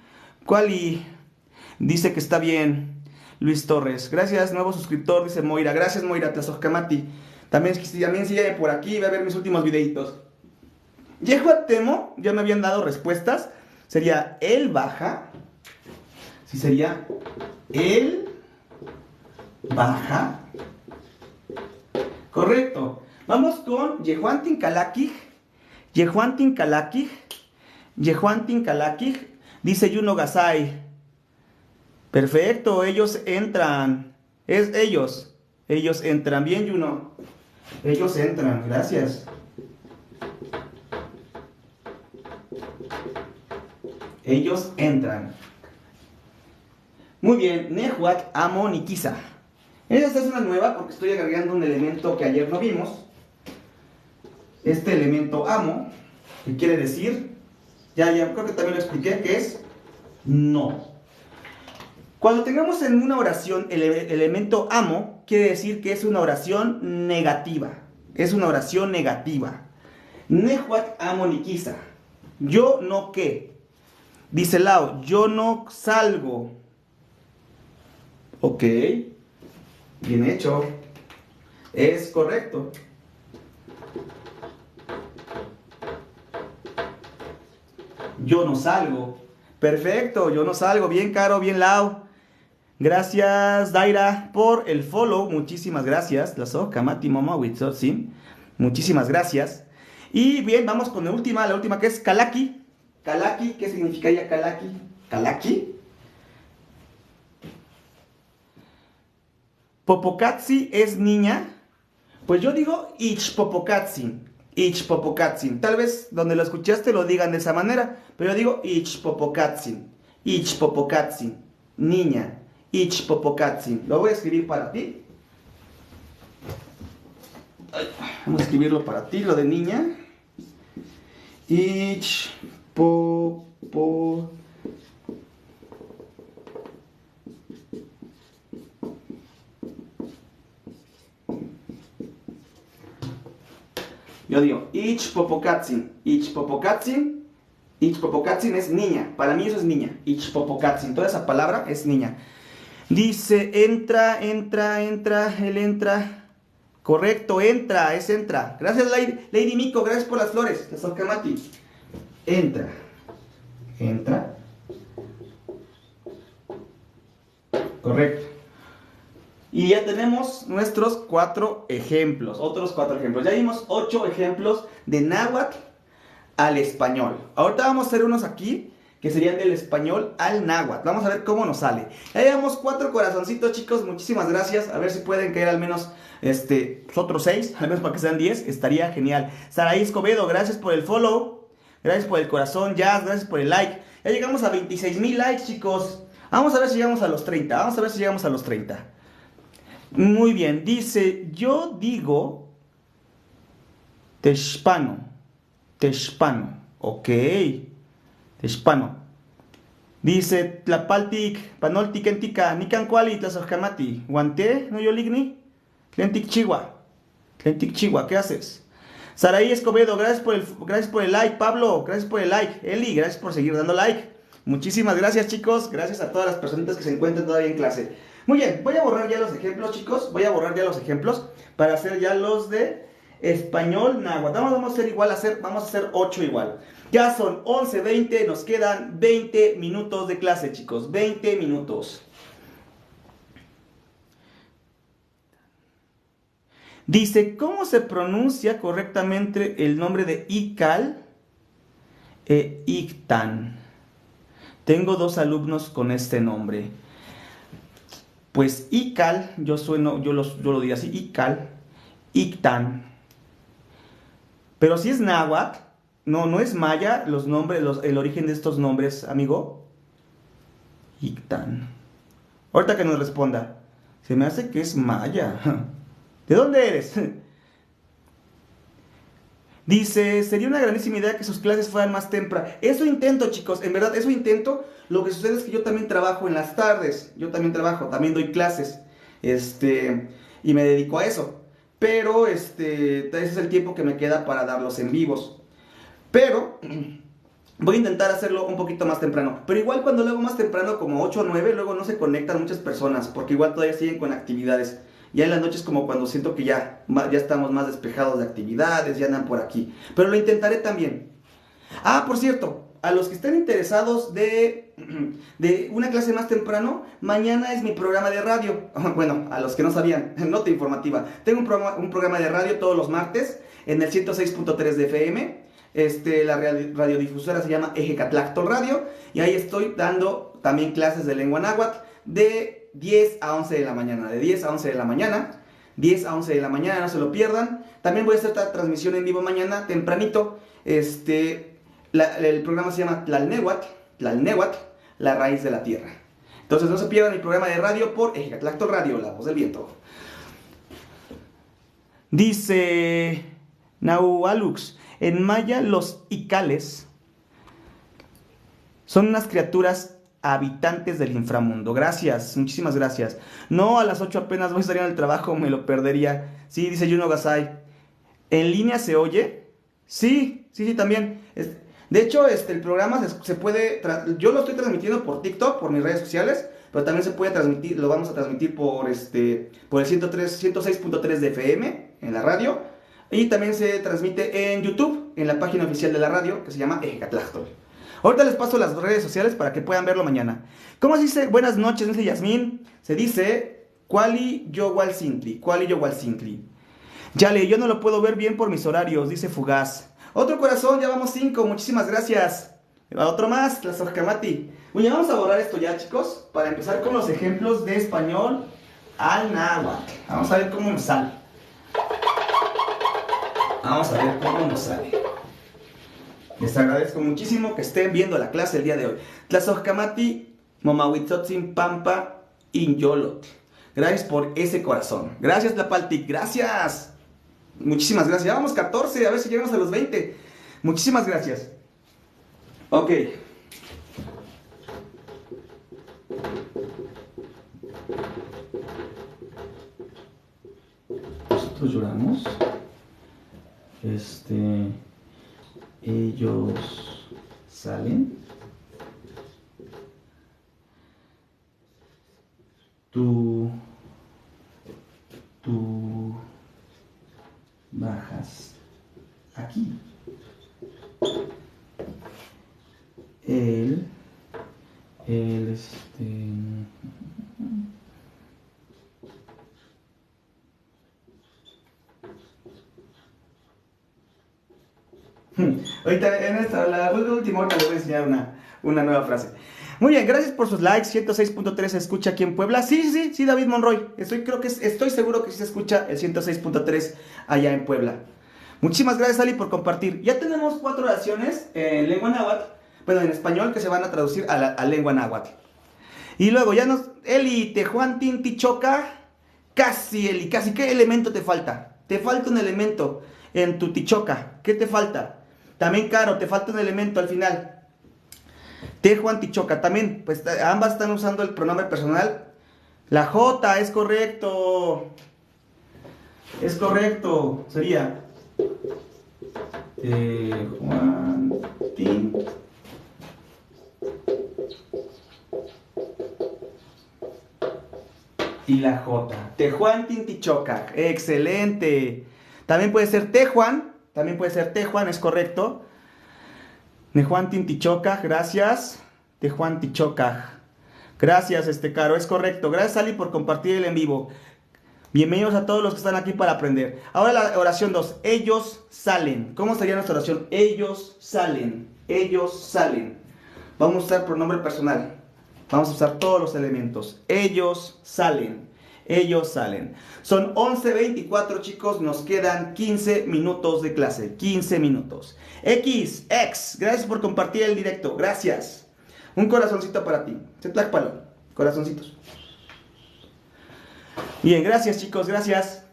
Dice que está bien. Luis Torres. Gracias, nuevo suscriptor, dice Moira. Gracias, Moira Tlazocamati. También sígueme por aquí, va a ver mis últimos videitos. Yehuatemo, ya me habían dado respuestas. Sería él baja. Sí, sería él baja. Correcto. Vamos con Yehuantin Kalakij. Yehuantin Kalakij. Yehuantin Kalakij. Dice Yuno Gasai. Perfecto, ellos entran. Es ellos. Ellos entran. Bien, Yuno. Ellos entran. Gracias. Ellos entran. Muy bien. Nehuat Amo Nikisa. Esta es una nueva porque estoy agregando un elemento que ayer no vimos. Este elemento amo, que quiere decir, ya creo que también lo expliqué, que es no. Cuando tengamos en una oración el elemento amo, quiere decir que es una oración negativa. Es una oración negativa. Nehuat amo nikisa. Yo no qué. Dice Lao, yo no salgo. Ok. Bien hecho. Es correcto. Yo no salgo. Perfecto, yo no salgo. Bien, Caro, bien, Lau. Gracias, Daira, por el follow. Muchísimas gracias. Kamati Mama Witsotzin. Muchísimas gracias. Y bien, vamos con la última que es Kalaki. Kalaki, ¿qué significaría Kalaki? Kalaki. Popokatsi es niña. Pues yo digo Ichpopokatsin. Ichpopokatsin. Tal vez donde lo escuchaste lo digan de esa manera. Pero yo digo Ichpopokatsin. Ichpopokatsin. Niña. Ichpopokatsin. Lo voy a escribir para ti. Vamos a escribirlo para ti, lo de niña. Ichpopo. Yo digo, Ichpopokatsin. Ichpopokatsin. Ichpopokatsin es niña. Para mí eso es niña. Ichpopokatsin. Toda esa palabra es niña. Dice, entra. Él entra. Correcto, entra, es entra. Gracias, Lady Miko. Gracias por las flores. Tlazocamati. Entra. Correcto. Y ya tenemos nuestros 4 ejemplos, otros 4 ejemplos. Ya vimos 8 ejemplos de náhuatl al español. Ahorita vamos a hacer unos aquí que serían del español al náhuatl. Vamos a ver cómo nos sale. Ya llevamos 4 corazoncitos, chicos. Muchísimas gracias. A ver si pueden caer al menos otros 6, al menos para que sean 10. Estaría genial. Saraí Escobedo, gracias por el follow. Gracias por el corazón, Jazz. Gracias por el like. Ya llegamos a 26,000 likes, chicos. Vamos a ver si llegamos a los 30. Muy bien, dice, yo digo Teshpano, ok, Teshpano. Dice, Tlapaltic, Panoltic, Entica, Nicancuali, Tlazocamati, Guante, no yo ligni, Tlentic Chihuahua, ¿qué haces? Saraí Escobedo, gracias por el like, Pablo, gracias por el like, Eli, gracias por seguir dando like. Muchísimas gracias, chicos, gracias a todas las personitas que se encuentran todavía en clase. Muy bien, voy a borrar ya los ejemplos, chicos. Voy a borrar ya los ejemplos para hacer ya los de español náhuatl. Vamos a hacer igual, vamos a hacer 8 igual. Ya son 11:20, nos quedan 20 minutos de clase, chicos. 20 minutos. Dice, ¿cómo se pronuncia correctamente el nombre de Ikal e Iktan? Tengo 2 alumnos con este nombre. Pues Ikal, yo lo diría así, Ikal, Iktan. Pero si es náhuatl, no es maya los nombres, el origen de estos nombres, amigo. Iktan. Ahorita que nos responda. Se me hace que es maya. ¿De dónde eres? Dice, sería una grandísima idea que sus clases fueran más temprano. Eso intento, chicos, en verdad, eso intento. Lo que sucede es que yo también trabajo en las tardes. También doy clases. Y me dedico a eso. Pero, ese es el tiempo que me queda para darlos en vivos. Pero, Voy a intentar hacerlo un poquito más temprano. Pero igual cuando lo hago más temprano, como 8 o 9, luego no se conectan muchas personas. Porque igual todavía siguen con actividades. Ya en las noches como cuando siento que ya estamos más despejados de actividades, ya andan por aquí. Pero lo intentaré también. Ah, por cierto, a los que estén interesados de una clase más temprano, mañana es mi programa de radio. Bueno, a los que no sabían, nota informativa. Tengo un programa de radio todos los martes en el 106.3 de FM. La radiodifusora se llama Ejecatlactol Radio. Y ahí estoy dando también clases de lengua náhuatl de 10 a 11 de la mañana. De 10 a 11 de la mañana. 10 a 11 de la mañana, no se lo pierdan. También voy a hacer esta transmisión en vivo mañana, tempranito. El programa se llama Tlalnéhuatl, la raíz de la tierra. Entonces no se pierdan mi programa de radio por Ejecatlactol Radio, la voz del viento. Dice Naualux, en maya los icales son unas criaturas habitantes del inframundo. Gracias, muchísimas gracias. No, a las 8 apenas voy a salir al trabajo, me lo perdería. Sí, dice Juno Gasai. ¿En línea se oye? Sí, también. De hecho, el programa se puede... Yo lo estoy transmitiendo por TikTok, por mis redes sociales, pero también se puede transmitir, lo vamos a transmitir por el 106.3 de FM, en la radio, y también se transmite en YouTube, en la página oficial de la radio, que se llama Ejecatlactol. Ahorita les paso las redes sociales para que puedan verlo mañana. ¿Cómo se dice? Buenas noches, dice Yasmín. Se dice Kuali Yowal Sintli. Yale, yo no lo puedo ver bien por mis horarios, dice Fugaz. Otro corazón, ya vamos 5, muchísimas gracias. Otro más, la Sojkamati. Oye, vamos a borrar esto ya, chicos, para empezar con los ejemplos de español al náhuatl. Vamos a ver cómo nos sale. Les agradezco muchísimo que estén viendo la clase el día de hoy. Tlazojkamati, Momahuitzotzin, Pampa, Inyolot. Gracias por ese corazón. Gracias, Tlapaltic. Gracias. Muchísimas gracias. Ya vamos 14, a ver si llegamos a los 20. Muchísimas gracias. Ok. Nosotros lloramos. Ellos salen. Tú bajas aquí. Él ahorita en la última hora les voy a enseñar una nueva frase. Muy bien, gracias por sus likes. 106.3 se escucha aquí en Puebla. Sí, David Monroy. Estoy seguro que sí se escucha el 106.3 allá en Puebla. Muchísimas gracias, Ali, por compartir. Ya tenemos 4 oraciones en lengua náhuatl, bueno, en español, que se van a traducir a lengua náhuatl. Y luego Eli, Tejuantin, Tichoca. Casi, Eli, casi. ¿Qué elemento te falta? Te falta un elemento en tu Tichoca. ¿Qué te falta? También, Caro, te falta un elemento al final. Tejuan, Tichoca, también, pues ambas están usando el pronombre personal. La J, es correcto. Es correcto. Sería Tejuantin. Y la J. Tejuantin, Tichoca. Excelente. También puede ser Tejuan, es correcto. Nejuantin Tichoca, gracias. Tejuan Tichoca. Gracias, Caro, es correcto. Gracias, Ali, por compartir el en vivo. Bienvenidos a todos los que están aquí para aprender. Ahora la oración 2. Ellos salen. ¿Cómo sería nuestra oración? Ellos salen. Vamos a usar pronombre personal. Vamos a usar todos los elementos. Ellos salen. Son 11:24, chicos. Nos quedan 15 minutos de clase. 15 minutos. X, gracias por compartir el directo. Gracias. Un corazoncito para ti. Setlacpalo. Corazoncitos. Bien, gracias, chicos. Gracias.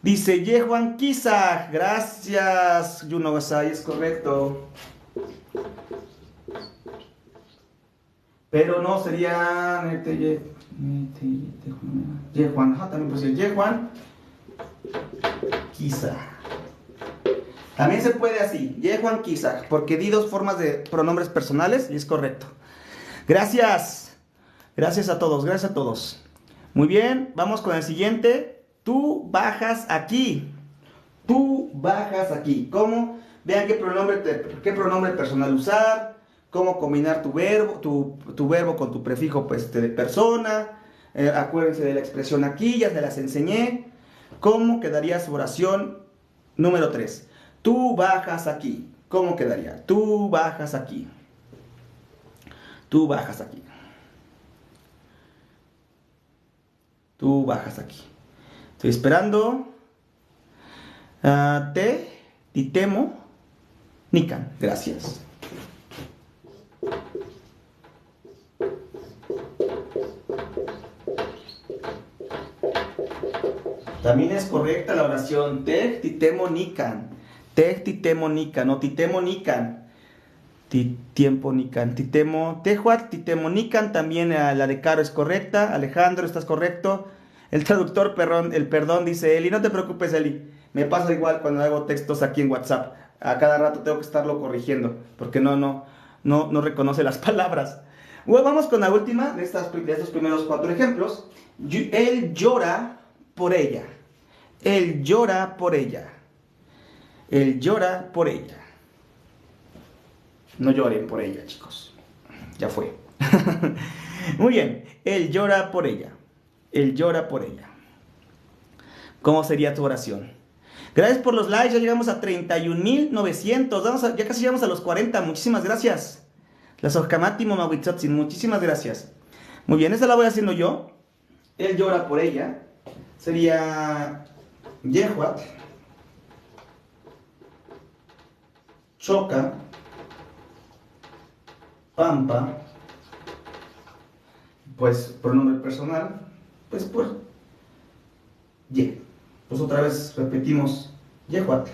Dice Yehuan Kizaj. Gracias, Juno Gasay. Es correcto. Pero no sería Yehuan, también puede ser Yehuan Kizaj. También se puede así, Yehuan Kisak, porque di dos formas de pronombres personales y es correcto. Gracias. Gracias a todos, gracias a todos. Muy bien, vamos con el siguiente. Tú bajas aquí. Tú bajas aquí. ¿Cómo? Vean qué pronombre personal usar, cómo combinar tu verbo con tu prefijo pues, de persona. Acuérdense de la expresión aquí, ya se las enseñé. ¿Cómo quedaría su oración número 3? Tú bajas aquí. ¿Cómo quedaría? Tú bajas aquí. Tú bajas aquí. Tú bajas aquí. Estoy esperando. Titemo, Nikan. Gracias. También es correcta la oración. Tej, titemo, nikan. Tej, titemo, nikan. O titemo, nikan. Tiempo, nikan. Titemo, tejuat, titemo, nikan. También la de Caro es correcta. Alejandro, estás correcto. El traductor, el perdón, dice Eli. No te preocupes, Eli. Me pasa igual cuando hago textos aquí en WhatsApp. A cada rato tengo que estarlo corrigiendo. Porque no reconoce las palabras. Bueno, vamos con la última de estos primeros 4 ejemplos. Él llora por ella. Él llora por ella. Él llora por ella. No lloren por ella, chicos. Ya fue. Muy bien. Él llora por ella. Él llora por ella. ¿Cómo sería tu oración? Gracias por los likes. Ya llegamos a 31,900. Ya casi llegamos a los 40. Muchísimas gracias. Las Ojkamati Momawitzotsin. Muchísimas gracias. Muy bien. Esta la voy haciendo yo. Él llora por ella. Sería Yehuat choca Pampa, pues pronombre personal, pues por Ye. Pues otra vez repetimos Yehuat.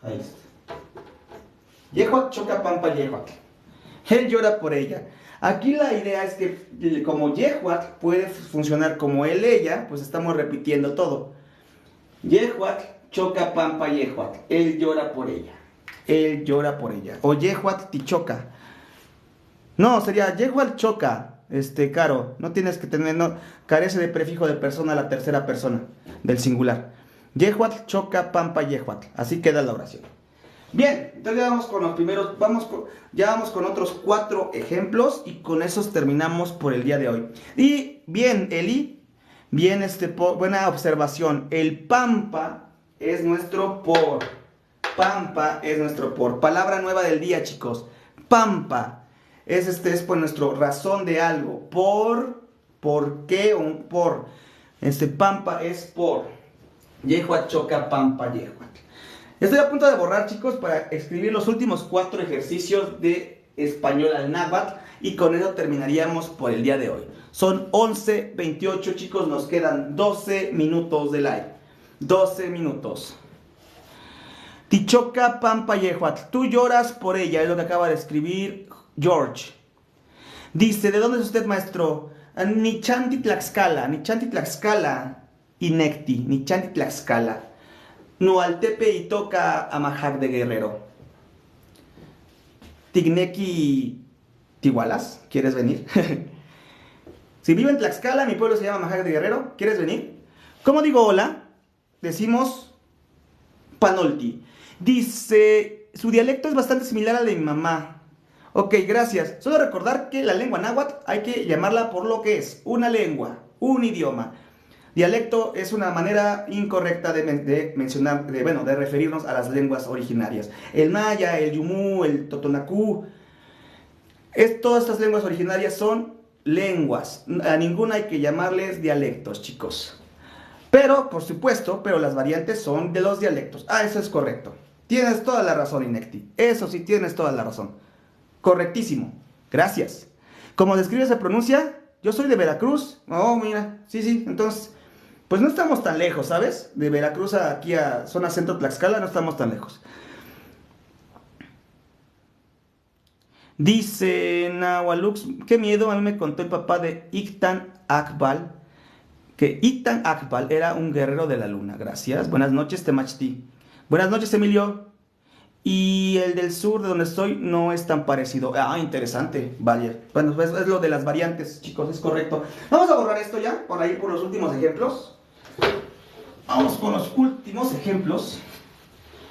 Ahí está. Yehuat choca Pampa Yehuat. Él llora por ella. Aquí la idea es que como Yehuat puede funcionar como él, ella, pues estamos repitiendo todo. Yehuat choca Pampa Yehuat. Él llora por ella. Él llora por ella. O Yehuat ti choca. No, sería Yehuat choca. Caro, no tienes que tener, no, carece de prefijo de persona a la tercera persona del singular. Yehuat choca Pampa Yehuat. Así queda la oración. Bien, entonces ya vamos con los primeros, ya vamos con otros 4 ejemplos y con esos terminamos por el día de hoy. Y bien, Eli, bien, buena observación. El pampa es nuestro por. Pampa es nuestro por. Palabra nueva del día, chicos. Pampa es por nuestro razón de algo. Por qué o por. Pampa es por. Yehuat choca Pampa Yehuat. Estoy a punto de borrar, chicos, para escribir los últimos 4 ejercicios de español al náhuatl y con eso terminaríamos por el día de hoy. Son 11:28, chicos, nos quedan 12 minutos de live. 12 minutos. Tichoca Pampa Yehuatl, tú lloras por ella, es lo que acaba de escribir George. Dice, ¿de dónde es usted, maestro? Nichanti Tlaxcala, Inecti, Nichanti Tlaxcala. Nualtepe y toca Amajac de Guerrero. Tigneki Tigualas, ¿quieres venir? Si vivo en Tlaxcala, mi pueblo se llama Amajac de Guerrero, ¿quieres venir? ¿Cómo digo hola? Decimos Panolti. Dice, su dialecto es bastante similar al de mi mamá. Ok, gracias. Solo recordar que la lengua náhuatl hay que llamarla por lo que es, una lengua, un idioma. Dialecto es una manera incorrecta de mencionar, de referirnos a las lenguas originarias. El maya, el yumú, el totonacú, todas estas lenguas originarias son lenguas. A ninguna hay que llamarles dialectos, chicos. Pero, por supuesto, las variantes son de los dialectos. Eso es correcto. Tienes toda la razón, Inecti. Eso sí, tienes toda la razón. Correctísimo. Gracias. ¿Cómo se escribe se pronuncia? Yo soy de Veracruz. Oh, mira. Sí. Entonces, pues no estamos tan lejos, ¿sabes? De Veracruz aquí a zona centro Tlaxcala no estamos tan lejos. Dice Nahualux, qué miedo, a mí me contó el papá de Ictan Akbal Que Itan Akbal era un guerrero de la luna. Gracias. Buenas noches, Temachti. Buenas noches, Emilio. Y el del sur, de donde estoy, no es tan parecido. Ah, interesante. Vale. Bueno, pues es lo de las variantes, chicos, es correcto. Vamos a borrar esto ya, por ahí, por los últimos ejemplos. Vamos con los últimos ejemplos.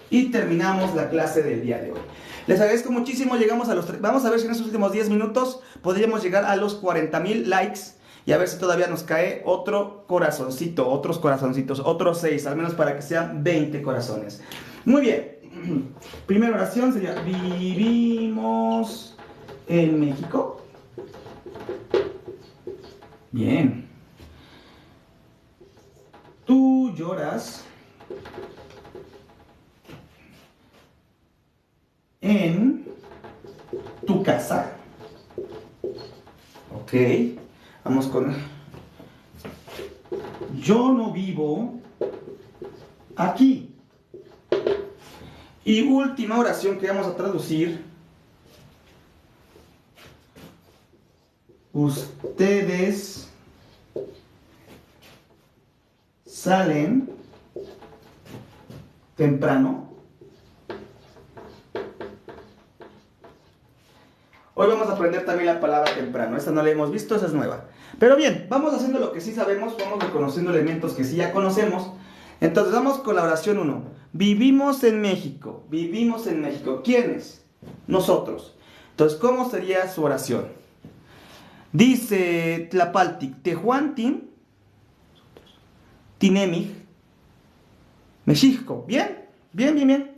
Y terminamos la clase del día de hoy. Les agradezco muchísimo. Llegamos a los... Vamos a ver si en estos últimos 10 minutos podríamos llegar a los 40,000 likes. Y a ver si todavía nos cae otro corazoncito, otros corazoncitos, otros 6, al menos para que sean 20 corazones. Muy bien. Primera oración sería: vivimos en México. Bien. Tú lloras en tu casa. Ok. Vamos con... Yo no vivo aquí. Y última oración que vamos a traducir. Ustedes salen temprano. Hoy vamos a aprender también la palabra temprano. Esta no la hemos visto, esa es nueva. Pero bien, vamos haciendo lo que sí sabemos, vamos reconociendo elementos que sí ya conocemos. Entonces vamos con la oración 1. Vivimos en México. Vivimos en México. ¿Quiénes? Nosotros. Entonces, ¿cómo sería su oración? Dice Tlapaltic: Tehuantin, Tinemig, Mexicco. ¿Bien? Bien, bien, bien.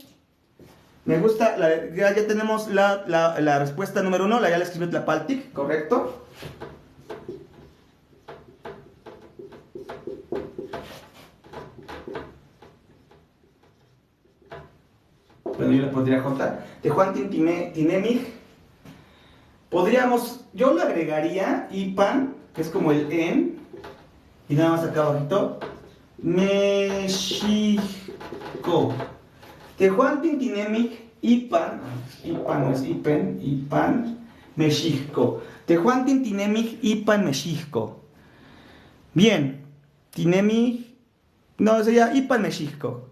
Me gusta, ya tenemos la respuesta número 1, ya la escribió Tlapaltic, ¿correcto? Bueno, yo le podría contar. Tehuantin, Tinemig. Podríamos, yo le agregaría Ipan, que es como el en, y nada más acá abajito, Mexicco. Tehuantin, Tinemig, Ipan no es Ipen, Ipan, Mexicco. Tehuantin, Tinemig, Ipan, Mexicco. Bien, Tinemig, no, sería Ipan, Mexicco.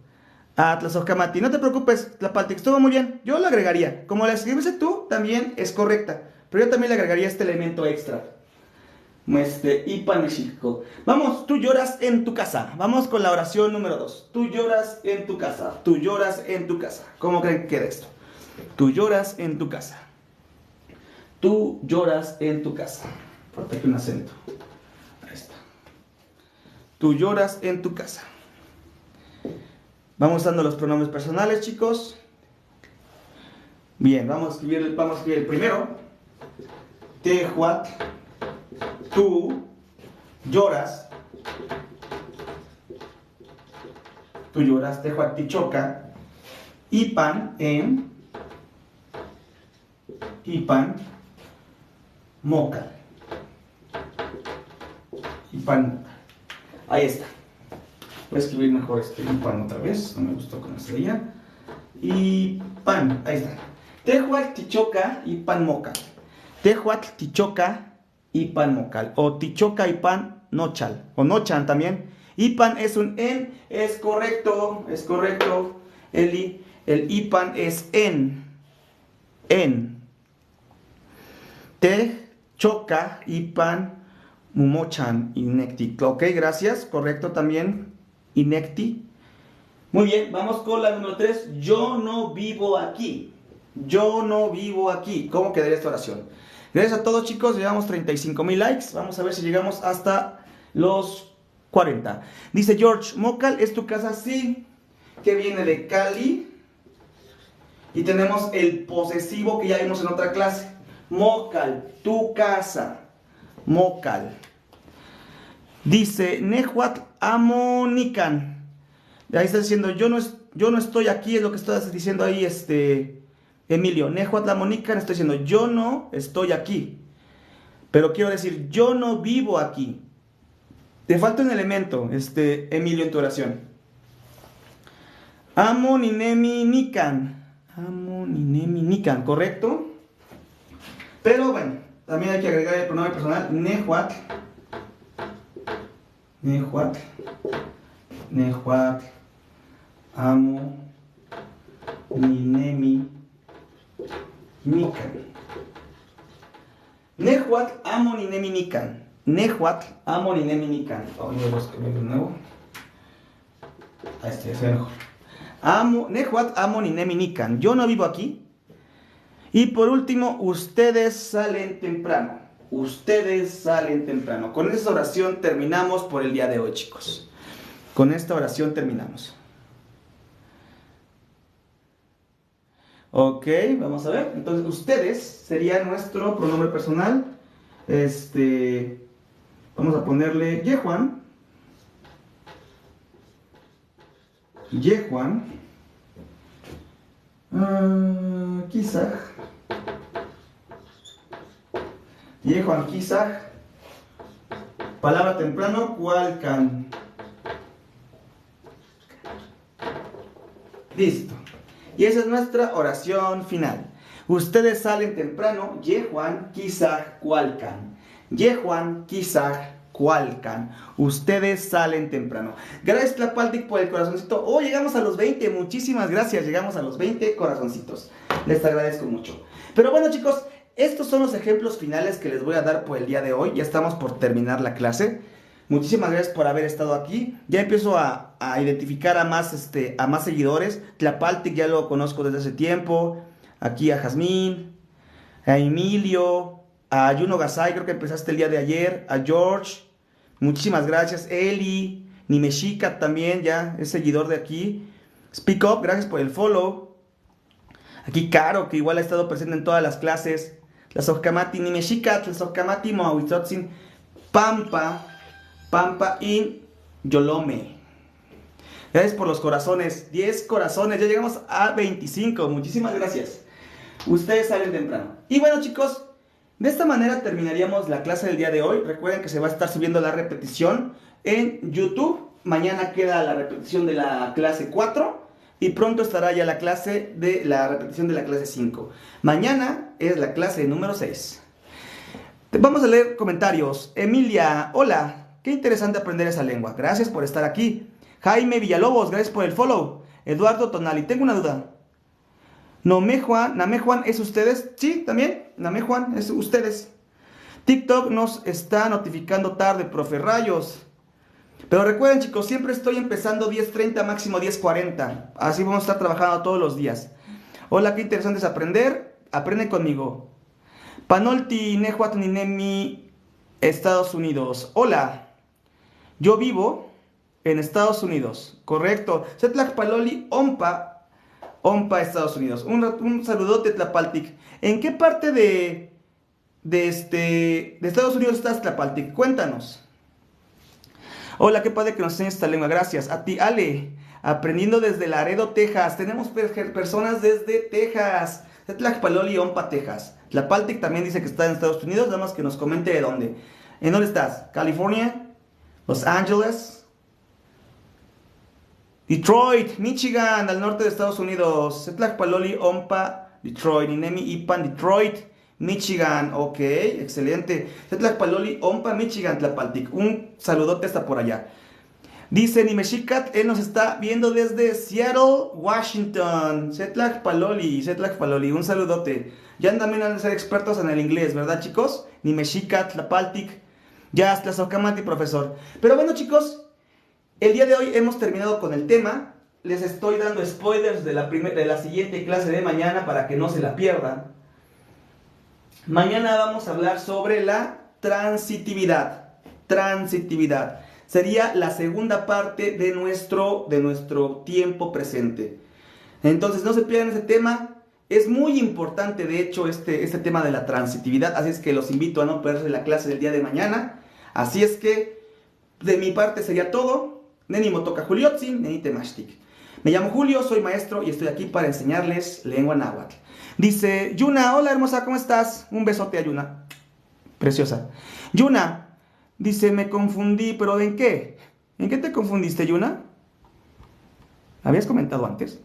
Tlazocamati, no te preocupes, Tlapaltic, estuvo muy bien. Yo lo agregaría, como la escribiste tú, también es correcta, pero yo también le agregaría este elemento extra. Ipan, Mexicco. Vamos, tú lloras en tu casa. Vamos con la oración número 2. Tú lloras en tu casa. Tú lloras en tu casa. ¿Cómo creen que queda esto? Tú lloras en tu casa. Tú lloras en tu casa. Falta aquí un acento. Ahí está. Tú lloras en tu casa. Vamos dando los pronombres personales, chicos. Bien, vamos a escribir el primero. Tehuat. Tú lloras. Tú lloras. Tehuat tichoca. Ipan en. Ipan mocal. Ipan mocal. Ahí está. Voy a escribir mejor Ipan otra vez. No me gustó con la estrella. Ipan. Ahí está. Tehuat tichoca. Ipan mocal. Tehuat tichoca. Ipan mocal, o tichoca Ipan nochal, o nochan también. Ipan es un en, es correcto, Eli. El Ipan es en. Te choca Ipan mumochan inecti. Ok, gracias, correcto también, inecti. Muy bien, vamos con la número 3. Yo no vivo aquí. Yo no vivo aquí. ¿Cómo quedaría esta oración? Gracias a todos, chicos, llevamos 35,000 likes. Vamos a ver si llegamos hasta los 40. Dice George: Mocal es tu casa, sí, que viene de Cali. Y tenemos el posesivo que ya vimos en otra clase. Mocal, tu casa. Mocal. Dice Nehuatl Amonican. Ahí está diciendo, yo no estoy aquí, es lo que estás diciendo ahí, Emilio. Nehuatl Amonican, estoy diciendo, yo no estoy aquí. Pero quiero decir, yo no vivo aquí. Te falta un elemento, Emilio, en tu oración. Amoninemi Nican. Amoninemi Nican, ¿correcto? Pero bueno, también hay que agregar el pronombre personal, Nehuatl Nehuatl, Nehuatl, amo, ninemi, nican. Nehuatl, amo, ninemi, nican. Nehuatl, amo, ninemi, nican. Voy a escribir de nuevo. Ahí está, ya se ve mejor. Amo, Nehuatl, amo, ninemi, nican. Yo no vivo aquí. Y por último, ustedes salen temprano. Ustedes salen temprano. Con esta oración terminamos por el día de hoy, chicos. Con esta oración terminamos. Ok, vamos a ver. Entonces, ustedes sería nuestro pronombre personal. Vamos a ponerle Yehuan. Yehuan. Quizá. Yehuan quizá. Palabra temprano, cualcan. Listo. Y esa es nuestra oración final. Ustedes salen temprano, Yehuan quizá cualcan. Yehuan quizá cualcan. Ustedes salen temprano. Gracias, Tlapaltic, por el corazoncito. Oh, llegamos a los 20. Muchísimas gracias. Llegamos a los 20 corazoncitos. Les agradezco mucho. Pero bueno, chicos, estos son los ejemplos finales que les voy a dar por el día de hoy. Ya estamos por terminar la clase. Muchísimas gracias por haber estado aquí. Ya empiezo a identificar a más seguidores. Tlapaltic ya lo conozco desde hace tiempo. Aquí a Jazmín, a Emilio, a Juno Gasay, creo que empezaste el día de ayer. A George, muchísimas gracias. Eli, Nimeshika también ya es seguidor de aquí. Speak Up, gracias por el follow. Aquí Caro, que igual ha estado presente en todas las clases. La Sohkamati, Nimeshika, la Sohkamati, Moawitzotsin, Pampa y Yolome. Gracias por los corazones. 10 corazones. Ya llegamos a 25. Muchísimas gracias. Ustedes salen temprano. Y bueno, chicos, de esta manera terminaríamos la clase del día de hoy. Recuerden que se va a estar subiendo la repetición en YouTube. Mañana queda la repetición de la clase 4. Y pronto estará ya la repetición de la clase 5. Mañana es la clase número 6. Vamos a leer comentarios. Emilia, hola. Qué interesante aprender esa lengua. Gracias por estar aquí. Jaime Villalobos, gracias por el follow. Eduardo Tonali, tengo una duda. Namejuan, ¿es ustedes? Sí, también. Namejuan, es ustedes. TikTok nos está notificando tarde, profe Rayos. Pero recuerden, chicos, siempre estoy empezando 10:30, máximo 10:40. Así vamos a estar trabajando todos los días. Hola, qué interesante es aprender. Aprende conmigo. Panolti Nehuatl Ninemi, Estados Unidos. Hola. Yo vivo en Estados Unidos. Correcto. Setlak Paloli, Ompa, Estados Unidos. Un saludote, Tlapaltic. ¿En qué parte de Estados Unidos estás, Tlapaltic? Cuéntanos. Hola, qué padre que nos enseñes esta lengua. Gracias. A ti, Ale. Aprendiendo desde Laredo, Texas. Tenemos personas desde Texas. Setlak Paloli, Ompa, Texas. Tlapaltic también dice que está en Estados Unidos. Nada más que nos comente de dónde. ¿En dónde estás? ¿California? Los Ángeles, Detroit, Michigan, al norte de Estados Unidos. Setlak Paloli, Ompa, Detroit, Ninemi, Ipan, Detroit, Michigan. Ok, excelente. Setlak Paloli, Ompa, Michigan, Tlapaltic. Un saludote hasta por allá. Dice Nimeshikat, él nos está viendo desde Seattle, Washington. Setlak Paloli, un saludote. Ya también han de ser expertos en el inglés, ¿verdad, chicos? Nimeshikat, Tlapaltic. Ya hasta Sohkamati, profesor. Pero bueno, chicos, el día de hoy hemos terminado con el tema. Les estoy dando spoilers de la siguiente clase de mañana para que no se la pierdan. Mañana vamos a hablar sobre la transitividad. Transitividad. Sería la segunda parte de nuestro tiempo presente. Entonces, no se pierdan ese tema. Es muy importante, de hecho, este tema de la transitividad. Así es que los invito a no perderse la clase del día de mañana. Así es que, de mi parte sería todo. Neni Motoka Juliotzi, Neni Temashtik. Me llamo Julio, soy maestro y estoy aquí para enseñarles lengua náhuatl. Dice Yuna, hola hermosa, ¿cómo estás? Un besote a Yuna. Preciosa. Yuna, dice, me confundí, ¿pero en qué? ¿En qué te confundiste, Yuna? ¿Habías comentado antes?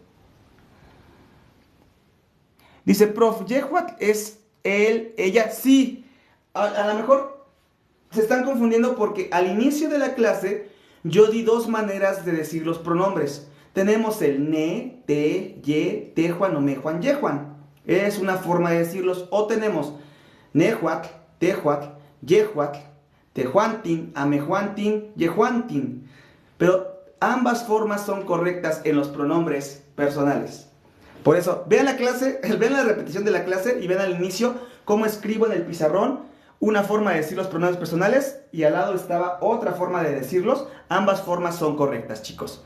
Dice, prof, Yehuatl es él, ella, sí. A lo mejor Se están confundiendo porque al inicio de la clase yo di dos maneras de decir los pronombres. Tenemos el ne, te, ye, tejuan o mejuan, yejuan. Es una forma de decirlos. O tenemos nejuatl, tejuatl, yejuatl, tejuantin, amejuantin, yejuantin. Pero ambas formas son correctas en los pronombres personales. Por eso, vean la clase, vean la repetición de la clase y vean al inicio cómo escribo en el pizarrón una forma de decir los pronombres personales y al lado estaba otra forma de decirlos. Ambas formas son correctas, chicos.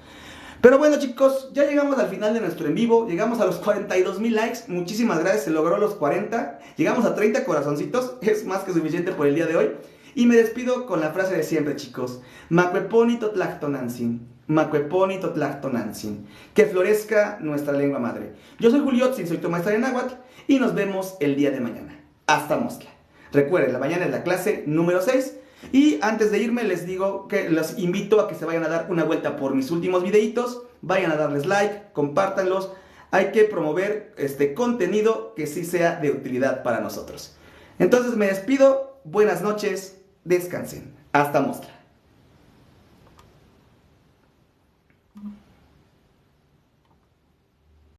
Pero bueno, chicos, ya llegamos al final de nuestro en vivo. Llegamos a los 42,000 likes. Muchísimas gracias, se logró los 40. Llegamos a 30 corazoncitos. Es más que suficiente por el día de hoy. Y me despido con la frase de siempre, chicos. Macueponi totlactonantzin. Macueponi totlactonantzin. Que florezca nuestra lengua madre. Yo soy Juliotzin, soy tu maestra de náhuatl. Y nos vemos el día de mañana. Hasta Mostla. Recuerden, la mañana es la clase número 6. Y antes de irme les digo que los invito a que se vayan a dar una vuelta por mis últimos videitos. Vayan a darles like, compártanlos. Hay que promover este contenido que sí sea de utilidad para nosotros. Entonces me despido. Buenas noches. Descansen. Hasta Mostla.